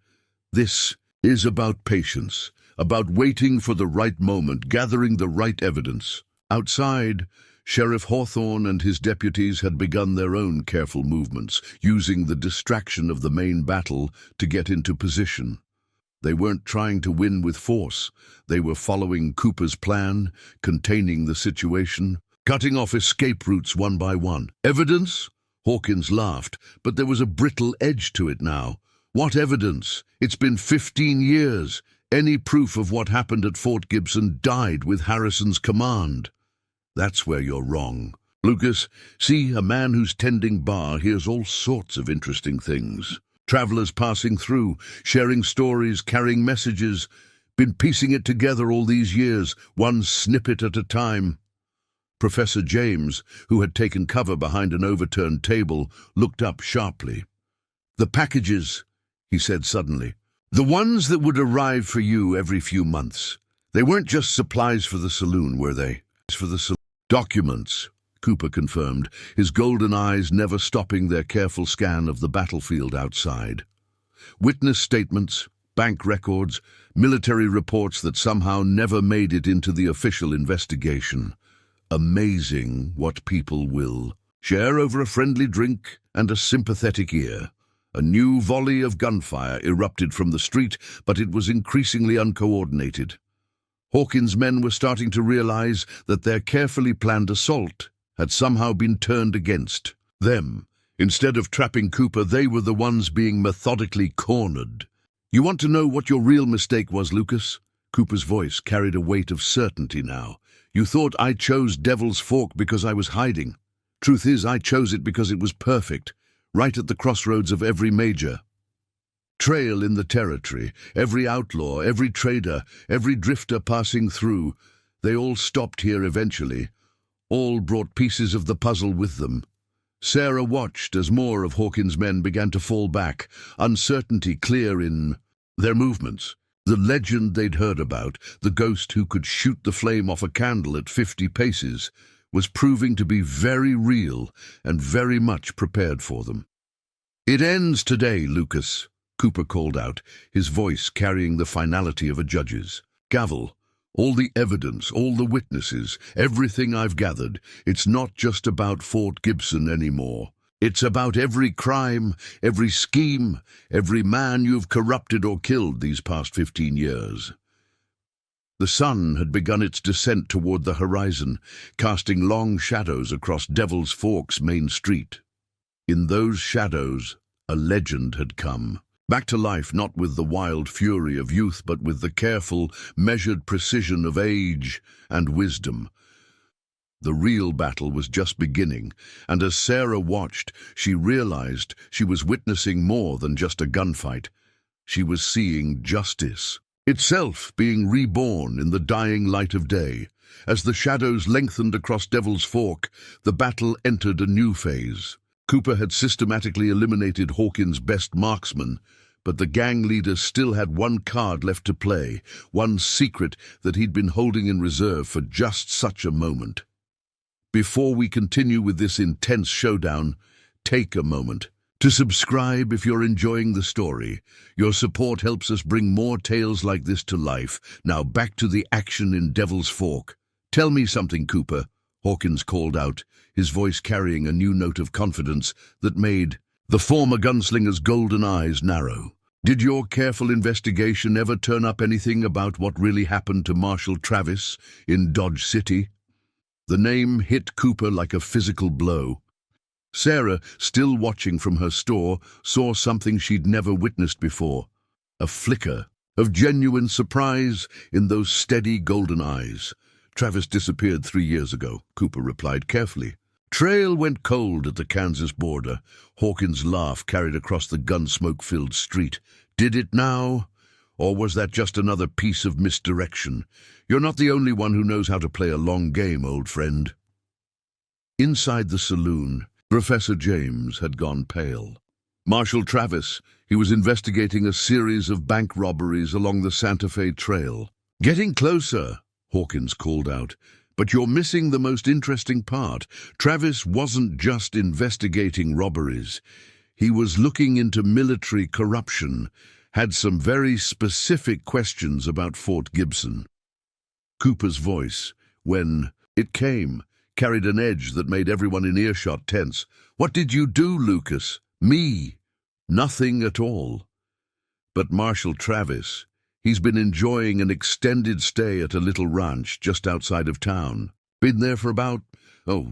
This is about patience, about waiting for the right moment, gathering the right evidence. Outside, Sheriff Hawthorne and his deputies had begun their own careful movements, using the distraction of the main battle to get into position. They weren't trying to win with force. They were following Cooper's plan, containing the situation, cutting off escape routes one by one. Evidence? Hawkins laughed, but there was a brittle edge to it now. What evidence? It's been 15 years. Any proof of what happened at Fort Gibson died with Harrison's command. That's where you're wrong. Lucas, see, a man who's tending bar hears all sorts of interesting things. Travelers passing through, sharing stories, carrying messages. Been piecing it together all these years, one snippet at a time. Professor James, who had taken cover behind an overturned table, looked up sharply. The packages, he said suddenly. The ones that would arrive for you every few months. They weren't just supplies for the saloon, were they? For the saloon. Documents, Cooper confirmed, his golden eyes never stopping their careful scan of the battlefield outside. Witness statements, bank records, military reports that somehow never made it into the official investigation. Amazing what people will share over a friendly drink and a sympathetic ear. A new volley of gunfire erupted from the street, but it was increasingly uncoordinated. Hawkins' men were starting to realize that their carefully planned assault had somehow been turned against them. Instead of trapping Cooper, they were the ones being methodically cornered. You want to know what your real mistake was, Lucas? Cooper's voice carried a weight of certainty now. You thought I chose Devil's Fork because I was hiding. Truth is, I chose it because it was perfect, right at the crossroads of every major trail in the territory. Every outlaw, every trader, every drifter passing through, they all stopped here eventually. All brought pieces of the puzzle with them. Sarah watched as more of Hawkins' men began to fall back, uncertainty clear in their movements. The legend they'd heard about, the ghost who could shoot the flame off a candle at 50 paces, was proving to be very real and very much prepared for them. "It ends today, Lucas," Cooper called out, his voice carrying the finality of a judge's. "Gavel, all the evidence, all the witnesses, everything I've gathered, it's not just about Fort Gibson anymore. It's about every crime, every scheme, every man you've corrupted or killed these past 15 years. The sun had begun its descent toward the horizon, casting long shadows across Devil's Fork's main street. In those shadows, a legend had come. Back to life, not with the wild fury of youth, but with the careful, measured precision of age and wisdom. The real battle was just beginning, and as Sarah watched, she realized she was witnessing more than just a gunfight. She was seeing justice itself being reborn in the dying light of day. As the shadows lengthened across Devil's Fork, the battle entered a new phase. Cooper had systematically eliminated Hawkins' best marksman, but the gang leader still had one card left to play, one secret that he'd been holding in reserve for just such a moment. Before we continue with this intense showdown, take a moment to subscribe if you're enjoying the story. Your support helps us bring more tales like this to life. Now back to the action in Devil's Fork. "Tell me something, Cooper," Hawkins called out, his voice carrying a new note of confidence that made the former gunslinger's golden eyes narrow. "Did your careful investigation ever turn up anything about what really happened to Marshal Travis in Dodge City?" The name hit Cooper like a physical blow. Sarah, still watching from her store, saw something she'd never witnessed before. A flicker of genuine surprise in those steady golden eyes. "Travis disappeared 3 years ago," Cooper replied carefully. "Trail went cold at the Kansas border." Hawkins' laugh carried across the gun-smoke-filled street. "Did it now? Or was that just another piece of misdirection? You're not the only one who knows how to play a long game, old friend." Inside the saloon, Professor James had gone pale. "Marshal Travis, he was investigating a series of bank robberies along the Santa Fe Trail." "Getting closer," Hawkins called out. "But you're missing the most interesting part. Travis wasn't just investigating robberies. He was looking into military corruption, had some very specific questions about Fort Gibson." Cooper's voice, when it came, carried an edge that made everyone in earshot tense. "What did you do, Lucas?" "Me? Nothing at all. But Marshal Travis, he's been enjoying an extended stay at a little ranch just outside of town. Been there for about,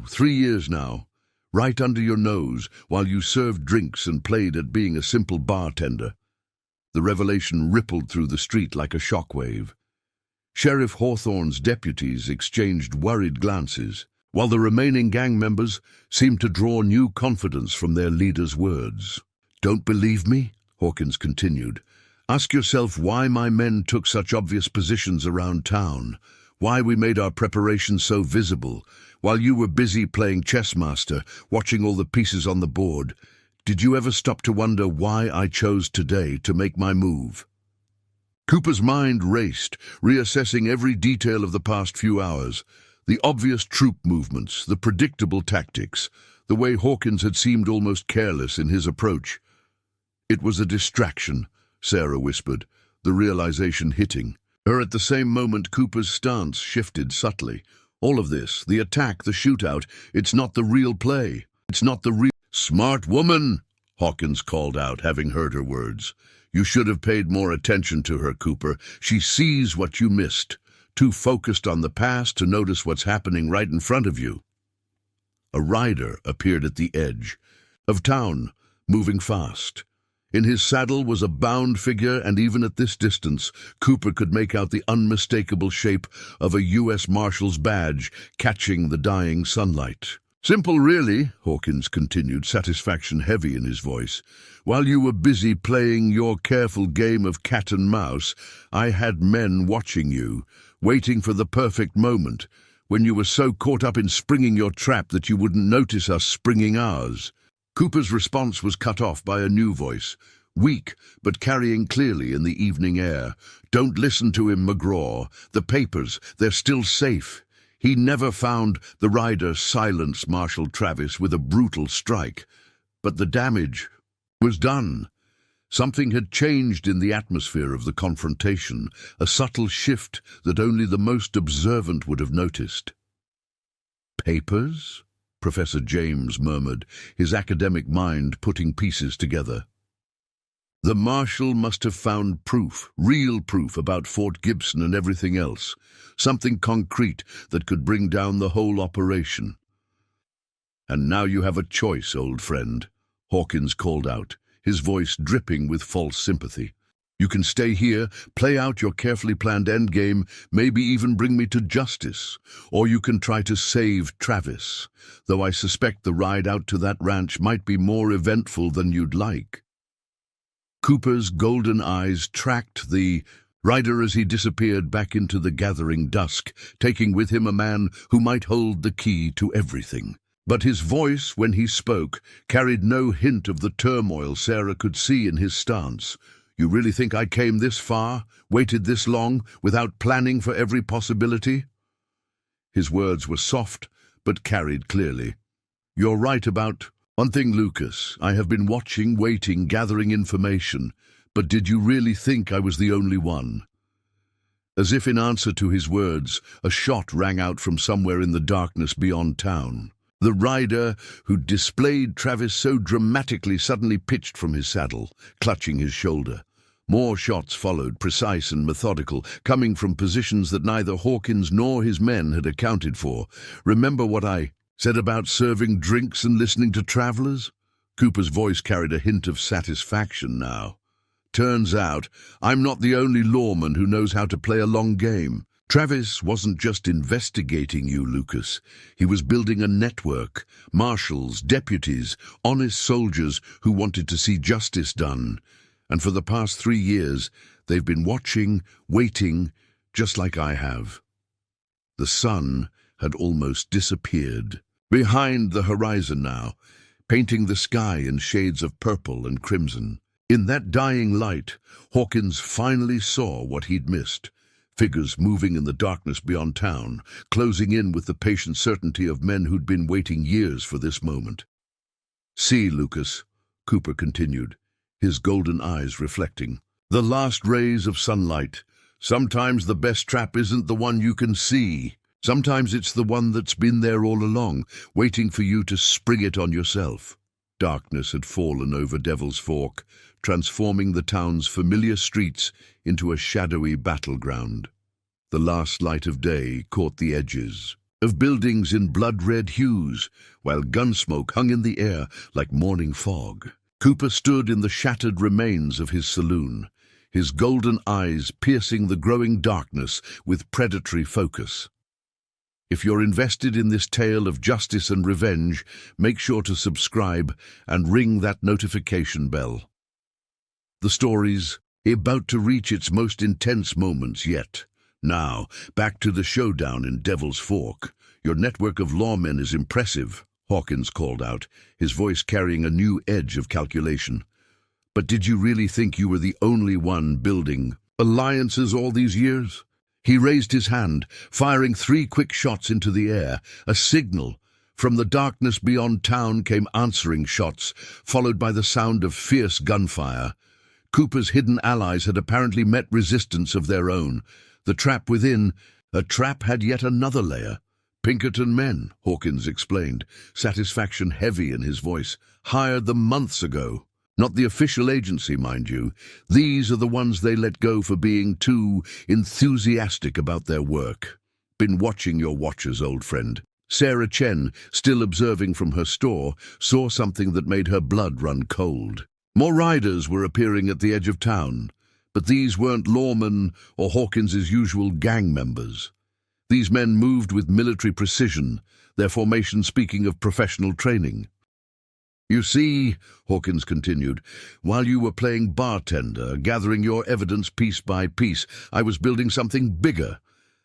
3 years now. Right under your nose, while you served drinks and played at being a simple bartender." The revelation rippled through the street like a shockwave. Sheriff Hawthorne's deputies exchanged worried glances, while the remaining gang members seemed to draw new confidence from their leader's words. "Don't believe me?" Hawkins continued. "Ask yourself why my men took such obvious positions around town, why we made our preparations so visible. While you were busy playing chess master, watching all the pieces on the board, did you ever stop to wonder why I chose today to make my move?" Cooper's mind raced, reassessing every detail of the past few hours. The obvious troop movements, the predictable tactics, the way Hawkins had seemed almost careless in his approach. "It was a distraction," Sarah whispered, the realization hitting her at the same moment. Cooper's stance shifted subtly. "All of this, the attack, the shootout, it's not the real play. It's not the real—" "Smart woman," Hawkins called out, having heard her words. "You should have paid more attention to her, Cooper. She sees what you missed. Too focused on the past to notice what's happening right in front of you." A rider appeared at the edge of town, moving fast. In his saddle was a bound figure, and even at this distance, Cooper could make out the unmistakable shape of a U.S. Marshal's badge catching the dying sunlight. "Simple, really," Hawkins continued, satisfaction heavy in his voice. "While you were busy playing your careful game of cat and mouse, I had men watching you, waiting for the perfect moment, when you were so caught up in springing your trap that you wouldn't notice us springing ours." Cooper's response was cut off by a new voice. weak but carrying clearly in the evening air. Don't listen to him, McGraw. The papers, they're still safe. He never found the rider silence Marshal Travis with a brutal strike. But the damage was done. Something had changed in the atmosphere of the confrontation, a subtle shift that only the most observant would have noticed. "Papers?" Professor James murmured, his academic mind putting pieces together. The marshal must have found proof, real proof about Fort Gibson and everything else, something concrete that could bring down the whole operation. "And now you have a choice, old friend," Hawkins called out, his voice dripping with false sympathy. "You can stay here, play out your carefully planned endgame, maybe even bring me to justice, or you can try to save Travis, though I suspect the ride out to that ranch might be more eventful than you'd like." Cooper's golden eyes tracked the rider as he disappeared back into the gathering dusk, taking with him a man who might hold the key to everything. But his voice, when he spoke, carried no hint of the turmoil Sarah could see in his stance. "You really think I came this far, waited this long, without planning for every possibility?" His words were soft, but carried clearly. "You're right about one thing, Lucas. I have been watching, waiting, gathering information. But did you really think I was the only one?" As if in answer to his words, a shot rang out from somewhere in the darkness beyond town. The rider who displayed Travis so dramatically suddenly pitched from his saddle, clutching his shoulder. More shots followed, precise and methodical, coming from positions that neither Hawkins nor his men had accounted for. "Remember what I said about serving drinks and listening to travelers?" Cooper's voice carried a hint of satisfaction now. "Turns out I'm not the only lawman who knows how to play a long game. Travis wasn't just investigating you, Lucas. He was building a network, marshals, deputies, honest soldiers who wanted to see justice done. And for the past 3 years, they've been watching, waiting, just like I have." The sun had almost disappeared. Behind the horizon now, painting the sky in shades of purple and crimson. In that dying light, Hawkins finally saw what he'd missed. Figures moving in the darkness beyond town, closing in with the patient certainty of men who'd been waiting years for this moment. "See, Lucas," Cooper continued, his golden eyes reflecting. "The last rays of sunlight. Sometimes the best trap isn't the one you can see. Sometimes it's the one that's been there all along, waiting for you to spring it on yourself." Darkness had fallen over Devil's Fork, transforming the town's familiar streets into a shadowy battleground. The last light of day caught the edges of buildings in blood-red hues, while gunsmoke hung in the air like morning fog. Cooper stood in the shattered remains of his saloon, his golden eyes piercing the growing darkness with predatory focus. If you're invested in this tale of justice and revenge, make sure to subscribe and ring that notification bell. The story's about to reach its most intense moments yet. Now, back to the showdown in Devil's Fork. "Your network of lawmen is impressive," Hawkins called out, his voice carrying a new edge of calculation. "But did you really think you were the only one building alliances all these years?" He raised his hand, firing 3 quick shots into the air, a signal. From the darkness beyond town came answering shots, followed by the sound of fierce gunfire. Cooper's hidden allies had apparently met resistance of their own. The trap within, a trap had yet another layer. "Pinkerton men," Hawkins explained, satisfaction heavy in his voice, "hired them months ago. Not the official agency, mind you. These are the ones they let go for being too enthusiastic about their work. Been watching your watchers, old friend." Sarah Chen, still observing from her store, saw something that made her blood run cold. More riders were appearing at the edge of town, but these weren't lawmen or Hawkins's usual gang members. These men moved with military precision, their formation speaking of professional training. "You see," Hawkins continued, "while you were playing bartender, gathering your evidence piece by piece, I was building something bigger.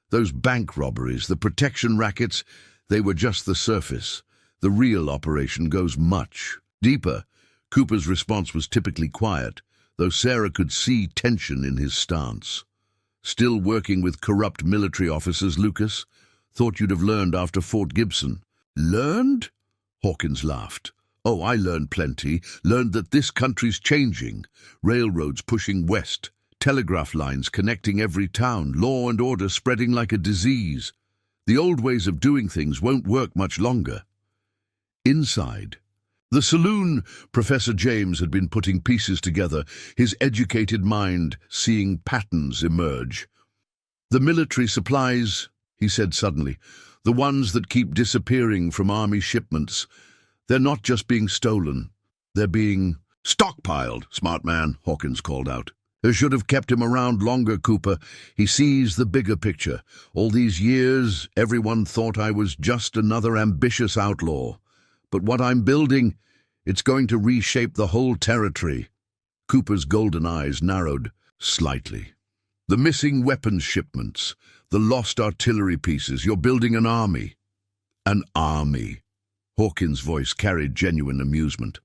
Those bank robberies, the protection rackets, they were just the surface. The real operation goes much deeper." Cooper's response was typically quiet, though Sarah could see tension in his stance. "Still working with corrupt military officers, Lucas? Thought you'd have learned after Fort Gibson." "Learned?" Hawkins laughed. "Oh, I learned plenty. Learned that this country's changing. Railroads pushing west, telegraph lines connecting every town, law and order spreading like a disease. The old ways of doing things won't work much longer." Inside the saloon, Professor James had been putting pieces together, his educated mind seeing patterns emerge. "The military supplies," he said suddenly, "the ones that keep disappearing from army shipments, they're not just being stolen, they're being stockpiled." "Smart man," Hawkins called out. "They should have kept him around longer, Cooper." He sees the bigger picture. "All these years, everyone thought I was just another ambitious outlaw. But what I'm building, it's going to reshape the whole territory." Cooper's golden eyes narrowed slightly. "The missing weapons shipments, the lost artillery pieces, you're building an army." "An army." Hawkins' voice carried genuine amusement.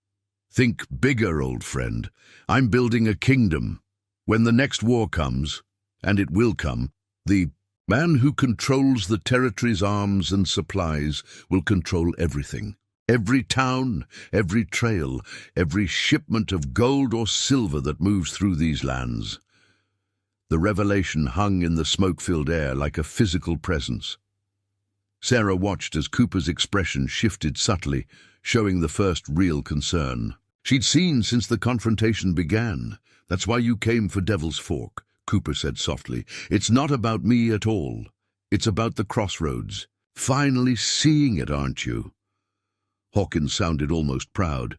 "Think bigger, old friend. I'm building a kingdom. When the next war comes, and it will come, the man who controls the territory's arms and supplies will control everything. Every town, every trail, every shipment of gold or silver that moves through these lands." The revelation hung in the smoke-filled air like a physical presence. Sarah watched as Cooper's expression shifted subtly, showing the first real concern. "She'd seen since the confrontation began. That's why you came for Devil's Fork," Cooper said softly. "It's not about me at all. It's about the crossroads. Finally seeing it, aren't you?" Hawkins sounded almost proud.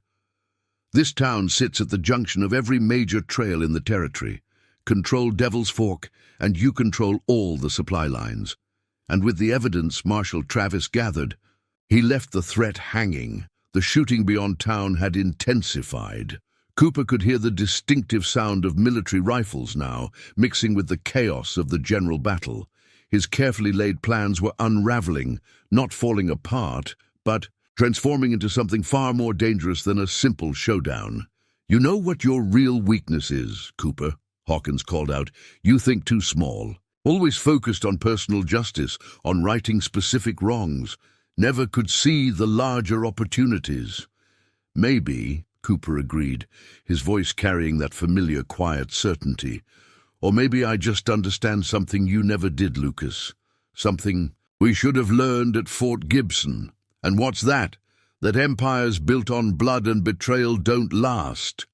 "This town sits at the junction of every major trail in the territory. Control Devil's Fork, and you control all the supply lines. And with the evidence Marshal Travis gathered, he left the threat hanging. The shooting beyond town had intensified." Cooper could hear the distinctive sound of military rifles now, mixing with the chaos of the general battle. His carefully laid plans were unraveling, not falling apart, but transforming into something far more dangerous than a simple showdown. "You know what your real weakness is, Cooper," Hawkins called out. "You think too small. Always focused on personal justice, on righting specific wrongs. Never could see the larger opportunities." "Maybe," Cooper agreed, his voice carrying that familiar quiet certainty. "Or maybe I just understand something you never did, Lucas. Something we should have learned at Fort Gibson. And what's that? That empires built on blood and betrayal don't last."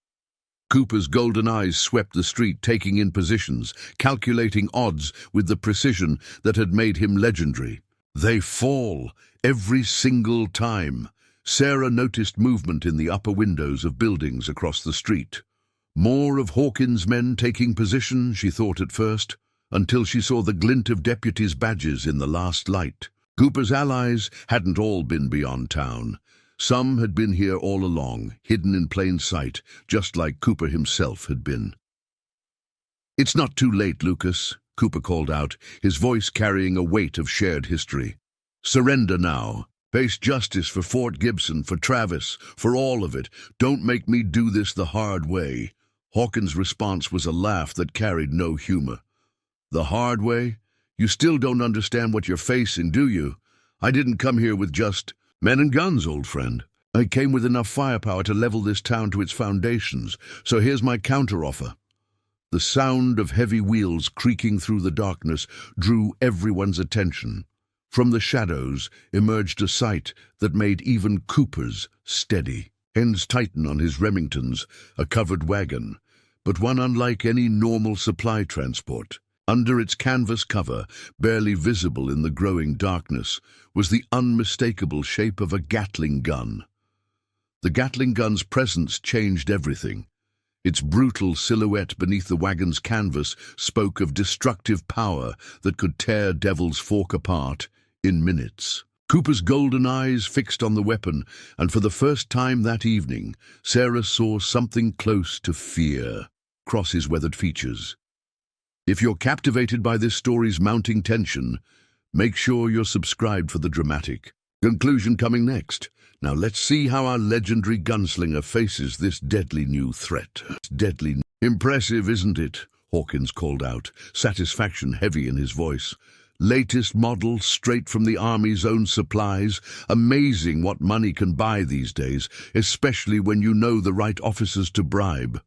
Cooper's golden eyes swept the street, taking in positions, calculating odds with the precision that had made him legendary. "They fall, every single time." Sarah noticed movement in the upper windows of buildings across the street. More of Hawkins' men taking position, she thought at first, until she saw the glint of deputies' badges in the last light. Cooper's allies hadn't all been beyond town. Some had been here all along, hidden in plain sight, just like Cooper himself had been. "It's not too late, Lucas," Cooper called out, his voice carrying a weight of shared history. "Surrender now. Face justice for Fort Gibson, for Travis, for all of it. Don't make me do this the hard way." Hawkins' response was a laugh that carried no humor. "The hard way? You still don't understand what you're facing, do you? I didn't come here with just men and guns, old friend. I came with enough firepower to level this town to its foundations, so here's my counteroffer." The sound of heavy wheels creaking through the darkness drew everyone's attention. From the shadows emerged a sight that made even Cooper's steady. Hands tighten on his Remingtons, a covered wagon, but one unlike any normal supply transport. Under its canvas cover, barely visible in the growing darkness, was the unmistakable shape of a Gatling gun. The Gatling gun's presence changed everything. Its brutal silhouette beneath the wagon's canvas spoke of destructive power that could tear Devil's Fork apart in minutes. Cooper's golden eyes fixed on the weapon, and for the first time that evening, Sarah saw something close to fear cross his weathered features. If you're captivated by this story's mounting tension, make sure you're subscribed for the dramatic conclusion coming next. Now let's see how our legendary gunslinger faces this deadly new threat. "Impressive, isn't it?" Hawkins called out, satisfaction heavy in his voice. "Latest model, straight from the Army's own supplies. Amazing what money can buy these days, especially when you know the right officers to bribe."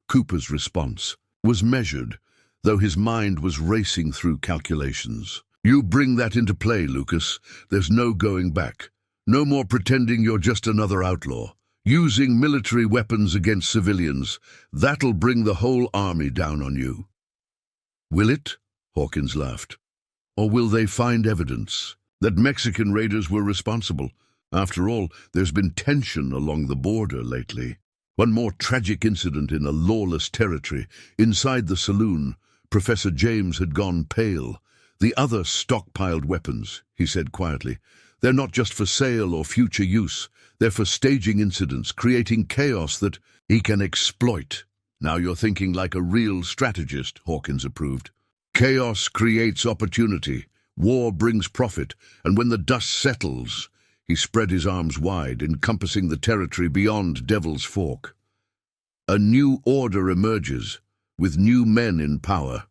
Cooper's response was measured, though his mind was racing through calculations. "You bring that into play, Lucas. There's no going back. No more pretending you're just another outlaw. Using military weapons against civilians, that'll bring the whole army down on you." "Will it?" Hawkins laughed. "Or will they find evidence that Mexican raiders were responsible? After all, there's been tension along the border lately." One more tragic incident in a lawless territory. Inside the saloon, Professor James had gone pale. "The other stockpiled weapons," he said quietly. "They're not just for sale or future use. They're for staging incidents, creating chaos that he can exploit." "Now you're thinking like a real strategist," Hawkins approved. "Chaos creates opportunity. War brings profit. And when the dust settles—" He spread his arms wide, encompassing the territory beyond Devil's Fork. "A new order emerges, with new men in power."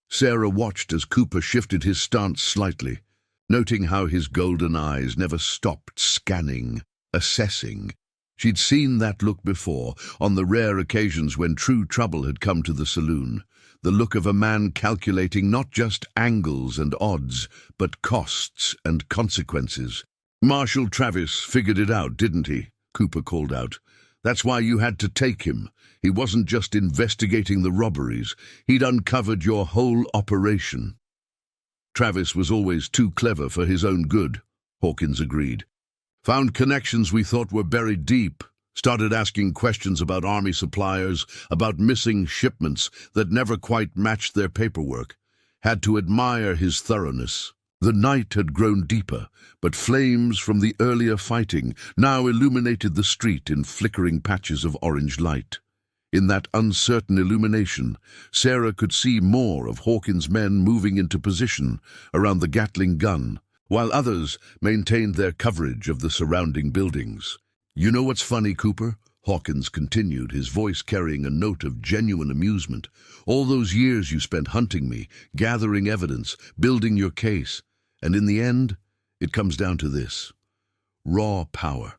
Sarah watched as Cooper shifted his stance slightly, noting how his golden eyes never stopped scanning, assessing. She'd seen that look before, on the rare occasions when true trouble had come to the saloon. The look of a man calculating not just angles and odds, but costs and consequences. "Marshal Travis figured it out, didn't he?" Cooper called out. "That's why you had to take him. He wasn't just investigating the robberies. He'd uncovered your whole operation." "Travis was always too clever for his own good," Hawkins agreed. "Found connections we thought were buried deep. Started asking questions about army suppliers, about missing shipments that never quite matched their paperwork. Had to admire his thoroughness." The night had grown deeper, but flames from the earlier fighting now illuminated the street in flickering patches of orange light. In that uncertain illumination, Sarah could see more of Hawkins' men moving into position around the Gatling gun, while others maintained their coverage of the surrounding buildings. "You know what's funny, Cooper?" Hawkins continued, his voice carrying a note of genuine amusement. "All those years you spent hunting me, gathering evidence, building your case, and in the end, it comes down to this. Raw power.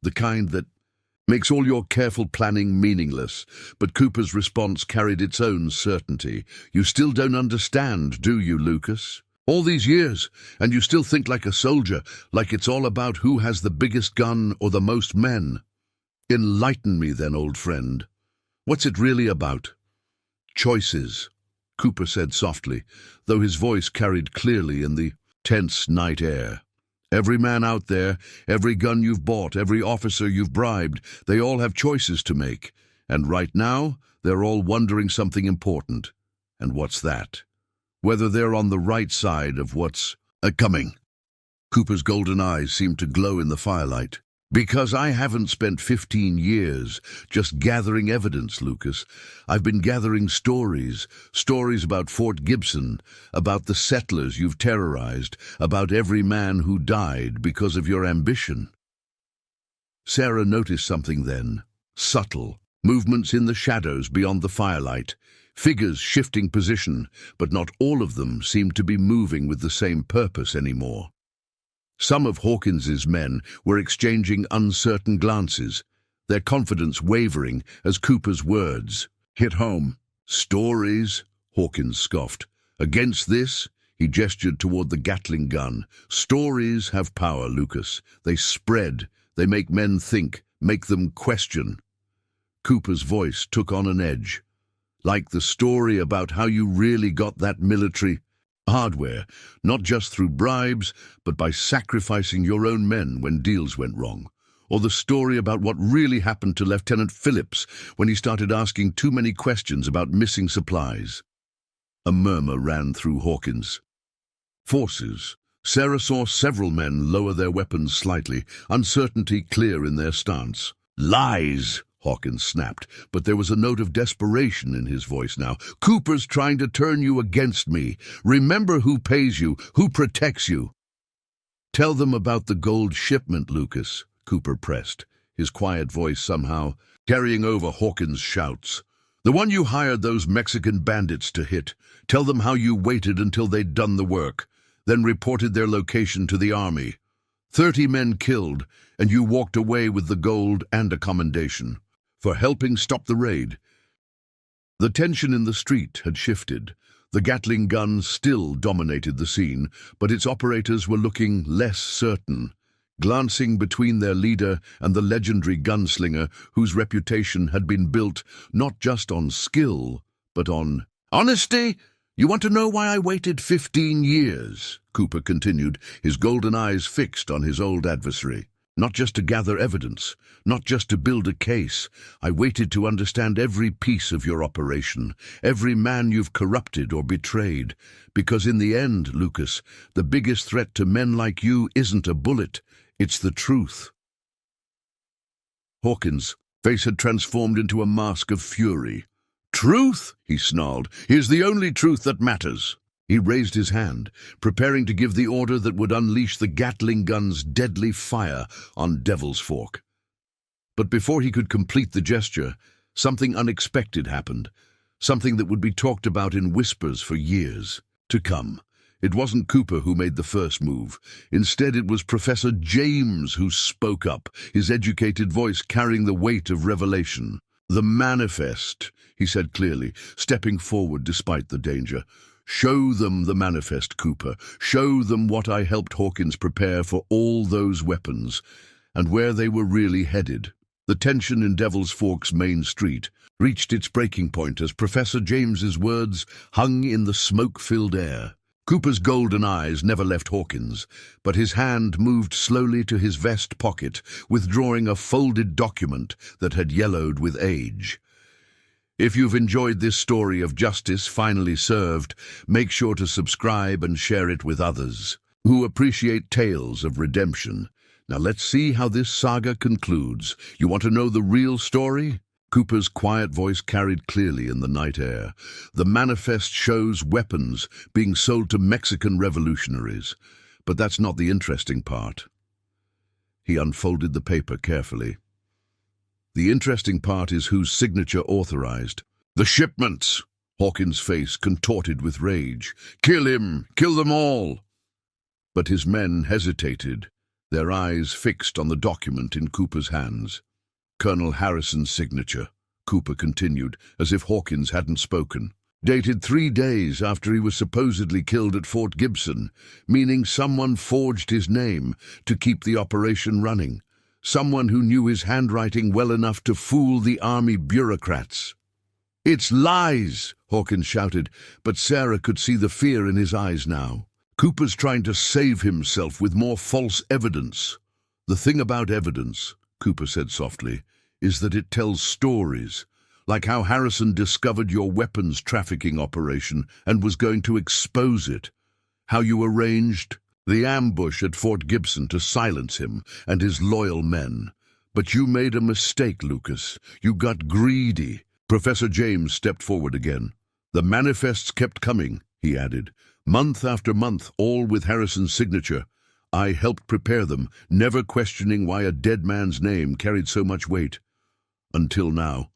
The kind that makes all your careful planning meaningless." But Cooper's response carried its own certainty. "You still don't understand, do you, Lucas? All these years, and you still think like a soldier, like it's all about who has the biggest gun or the most men. Enlighten me then, old friend. What's it really about?" "Choices," Cooper said softly, though his voice carried clearly in the tense night air. "Every man out there, every gun you've bought, every officer you've bribed, they all have choices to make. And right now, they're all wondering something important. And what's that? Whether they're on the right side of what's coming." Cooper's golden eyes seemed to glow in the firelight. "Because I haven't spent 15 years just gathering evidence, Lucas. I've been gathering stories about Fort Gibson, about the settlers you've terrorized, about every man who died because of your ambition." Sarah noticed something then, subtle, movements in the shadows beyond the firelight, figures shifting position, but not all of them seemed to be moving with the same purpose anymore. Some of Hawkins's men were exchanging uncertain glances, their confidence wavering as Cooper's words hit home. "Stories," Hawkins scoffed. "Against this," he gestured toward the Gatling gun. "Stories have power, Lucas. They spread, they make men think, make them question." Cooper's voice took on an edge. "Like the story about how you really got that military hardware, not just through bribes, but by sacrificing your own men when deals went wrong. Or the story about what really happened to Lieutenant Phillips when he started asking too many questions about missing supplies." A murmur ran through Hawkins. Forces. Sarah saw several men lower their weapons slightly, uncertainty clear in their stance. "Lies!" Hawkins snapped, but there was a note of desperation in his voice now. "Cooper's trying to turn you against me. Remember who pays you, who protects you." "Tell them about the gold shipment, Lucas," Cooper pressed, his quiet voice somehow carrying over Hawkins' shouts. "The one you hired those Mexican bandits to hit. Tell them how you waited until they'd done the work, then reported their location to the army. 30 men killed, and you walked away with the gold and a commendation for helping stop the raid." The tension in the street had shifted. The Gatling gun still dominated the scene, but its operators were looking less certain, glancing between their leader and the legendary gunslinger whose reputation had been built not just on skill, but on honesty. "You want to know why I waited 15 years?" Cooper continued, his golden eyes fixed on his old adversary. "Not just to gather evidence, not just to build a case. I waited to understand every piece of your operation, every man you've corrupted or betrayed. Because in the end, Lucas, the biggest threat to men like you isn't a bullet, it's the truth." Hawkins' face had transformed into a mask of fury. "Truth?" he snarled. "Is the only truth that matters." He raised his hand, preparing to give the order that would unleash the Gatling gun's deadly fire on Devil's Fork. But before he could complete the gesture, something unexpected happened, something that would be talked about in whispers for years to come. It wasn't Cooper who made the first move. Instead, it was Professor James who spoke up, his educated voice carrying the weight of revelation. "The manifest," he said clearly, stepping forward despite the danger. "Show them the manifest, Cooper. Show them what I helped Hawkins prepare for all those weapons, and where they were really headed." The tension in Devil's Fork's main street reached its breaking point as Professor James's words hung in the smoke-filled air. Cooper's golden eyes never left Hawkins, but his hand moved slowly to his vest pocket, withdrawing a folded document that had yellowed with age. If you've enjoyed this story of justice finally served, make sure to subscribe and share it with others who appreciate tales of redemption. Now let's see how this saga concludes. You want to know the real story? Cooper's quiet voice carried clearly in the night air. "The manifest shows weapons being sold to Mexican revolutionaries. But that's not the interesting part." He unfolded the paper carefully. "The interesting part is whose signature authorized the shipments." Hawkins' face contorted with rage. "Kill him! Kill them all!" But his men hesitated, their eyes fixed on the document in Cooper's hands. "Colonel Harrison's signature," Cooper continued, as if Hawkins hadn't spoken. "Dated 3 days after he was supposedly killed at Fort Gibson, meaning someone forged his name to keep the operation running. Someone who knew his handwriting well enough to fool the army bureaucrats." "It's lies!" Hawkins shouted, but Sarah could see the fear in his eyes now. "Cooper's trying to save himself with more false evidence." "The thing about evidence," Cooper said softly, "is that it tells stories, like how Harrison discovered your weapons trafficking operation and was going to expose it. How you arranged the ambush at Fort Gibson to silence him and his loyal men. But you made a mistake, Lucas. You got greedy." Professor James stepped forward again. "The manifests kept coming," he added. "Month after month, all with Harrison's signature. I helped prepare them, never questioning why a dead man's name carried so much weight. Until now."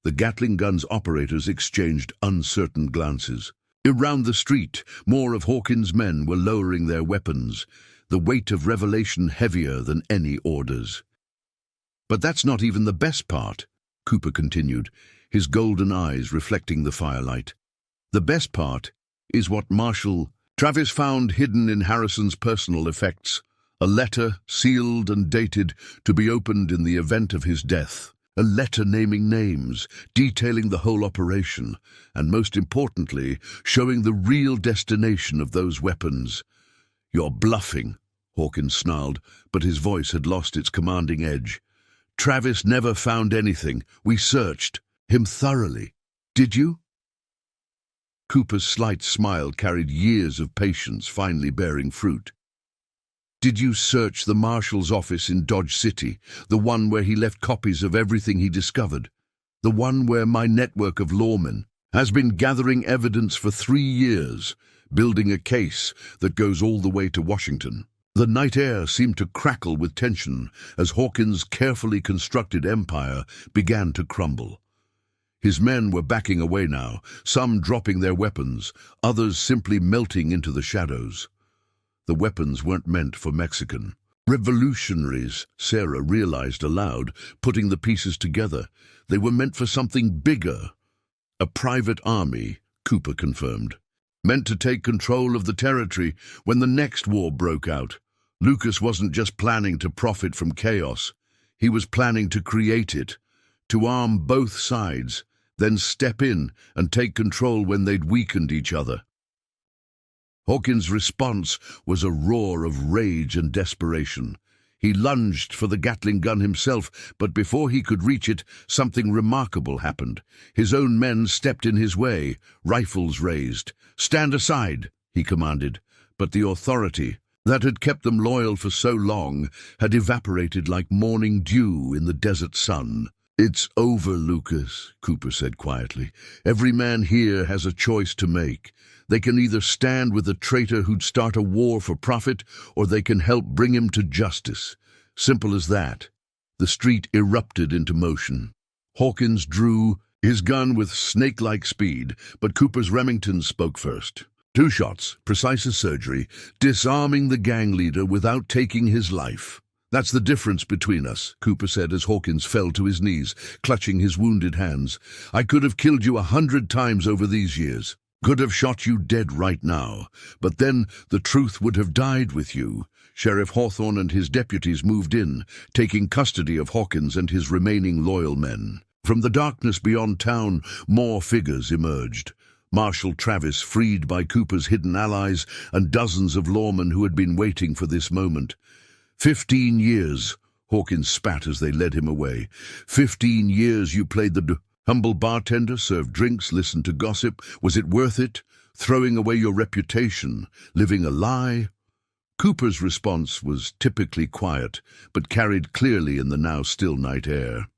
The Gatling gun's operators exchanged uncertain glances. Around the street, more of Hawkins' men were lowering their weapons, the weight of revelation heavier than any orders. "But that's not even the best part," Cooper continued, his golden eyes reflecting the firelight. "The best part is what Marshal Travis found hidden in Harrison's personal effects, a letter sealed and dated to be opened in the event of his death. A letter naming names, detailing the whole operation, and most importantly, showing the real destination of those weapons." "You're bluffing," Hawkins snarled, but his voice had lost its commanding edge. "Travis never found anything. We searched him thoroughly. Did you?" Cooper's slight smile carried years of patience finally bearing fruit. "Did you search the marshal's office in Dodge City, the one where he left copies of everything he discovered? The one where my network of lawmen has been gathering evidence for 3 years, building a case that goes all the way to Washington? The night air seemed to crackle with tension as Hawkins' carefully constructed empire began to crumble. His men were backing away now, some dropping their weapons, others simply melting into the shadows. The weapons weren't meant for Mexican revolutionaries, Sarah realized aloud, putting the pieces together. They were meant for something bigger. A private army, Cooper confirmed, meant to take control of the territory when the next war broke out. Lucas wasn't just planning to profit from chaos. He was planning to create it, to arm both sides, then step in and take control when they'd weakened each other. Hawkins' response was a roar of rage and desperation. He lunged for the Gatling gun himself, but before he could reach it, something remarkable happened. His own men stepped in his way, rifles raised. "Stand aside," he commanded, but the authority that had kept them loyal for so long had evaporated like morning dew in the desert sun. "It's over, Lucas," Cooper said quietly. "Every man here has a choice to make. They can either stand with a traitor who'd start a war for profit, or they can help bring him to justice. Simple as that." The street erupted into motion. Hawkins drew his gun with snake-like speed, but Cooper's Remington spoke first. 2 shots, precise as surgery, disarming the gang leader without taking his life. "That's the difference between us," Cooper said as Hawkins fell to his knees, clutching his wounded hands. "I could have killed you 100 times over these years. Could have shot you dead right now, but then the truth would have died with you." Sheriff Hawthorne and his deputies moved in, taking custody of Hawkins and his remaining loyal men. From the darkness beyond town, more figures emerged. Marshal Travis, freed by Cooper's hidden allies, and dozens of lawmen who had been waiting for this moment. 15 years, Hawkins spat as they led him away. 15 years you played the humble bartender, served drinks, listened to gossip. Was it worth it? Throwing away your reputation, living a lie? Cooper's response was typically quiet, but carried clearly in the now still night air.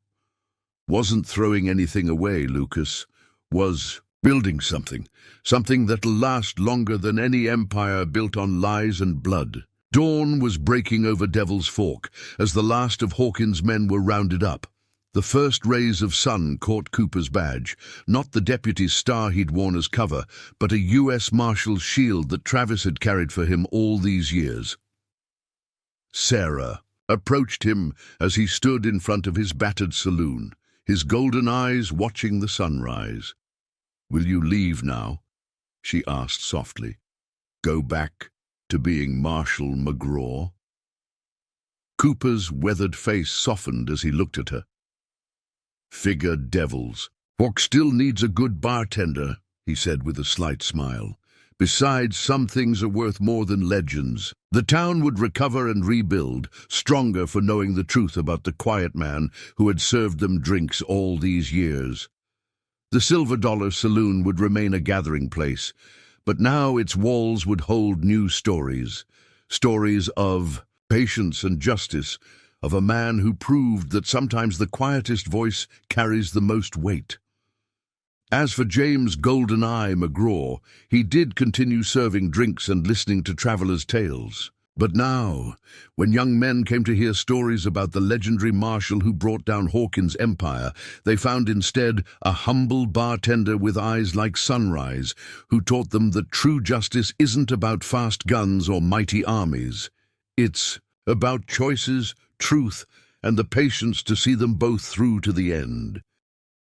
"Wasn't throwing anything away, Lucas. Was building something. Something that'll last longer than any empire built on lies and blood." Dawn was breaking over Devil's Fork as the last of Hawkins' men were rounded up. The first rays of sun caught Cooper's badge, not the deputy's star he'd worn as cover, but a U.S. Marshal's shield that Travis had carried for him all these years. Sarah approached him as he stood in front of his battered saloon, his golden eyes watching the sunrise. "Will you leave now?" she asked softly. "Go back to being Marshal McGraw?" Cooper's weathered face softened as he looked at her. "Figure devils. Hawk still needs a good bartender," he said with a slight smile. "Besides, some things are worth more than legends. The town would recover and rebuild, stronger for knowing the truth about the quiet man who had served them drinks all these years. The Silver Dollar Saloon would remain a gathering place, but now its walls would hold new stories. Stories of patience and justice, of a man who proved that sometimes the quietest voice carries the most weight. As for James "Golden Eye" McGraw, he did continue serving drinks and listening to travelers' tales. But now, when young men came to hear stories about the legendary marshal who brought down Hawkins' empire, they found instead a humble bartender with eyes like sunrise, who taught them that true justice isn't about fast guns or mighty armies. It's about choices, truth, and the patience to see them both through to the end.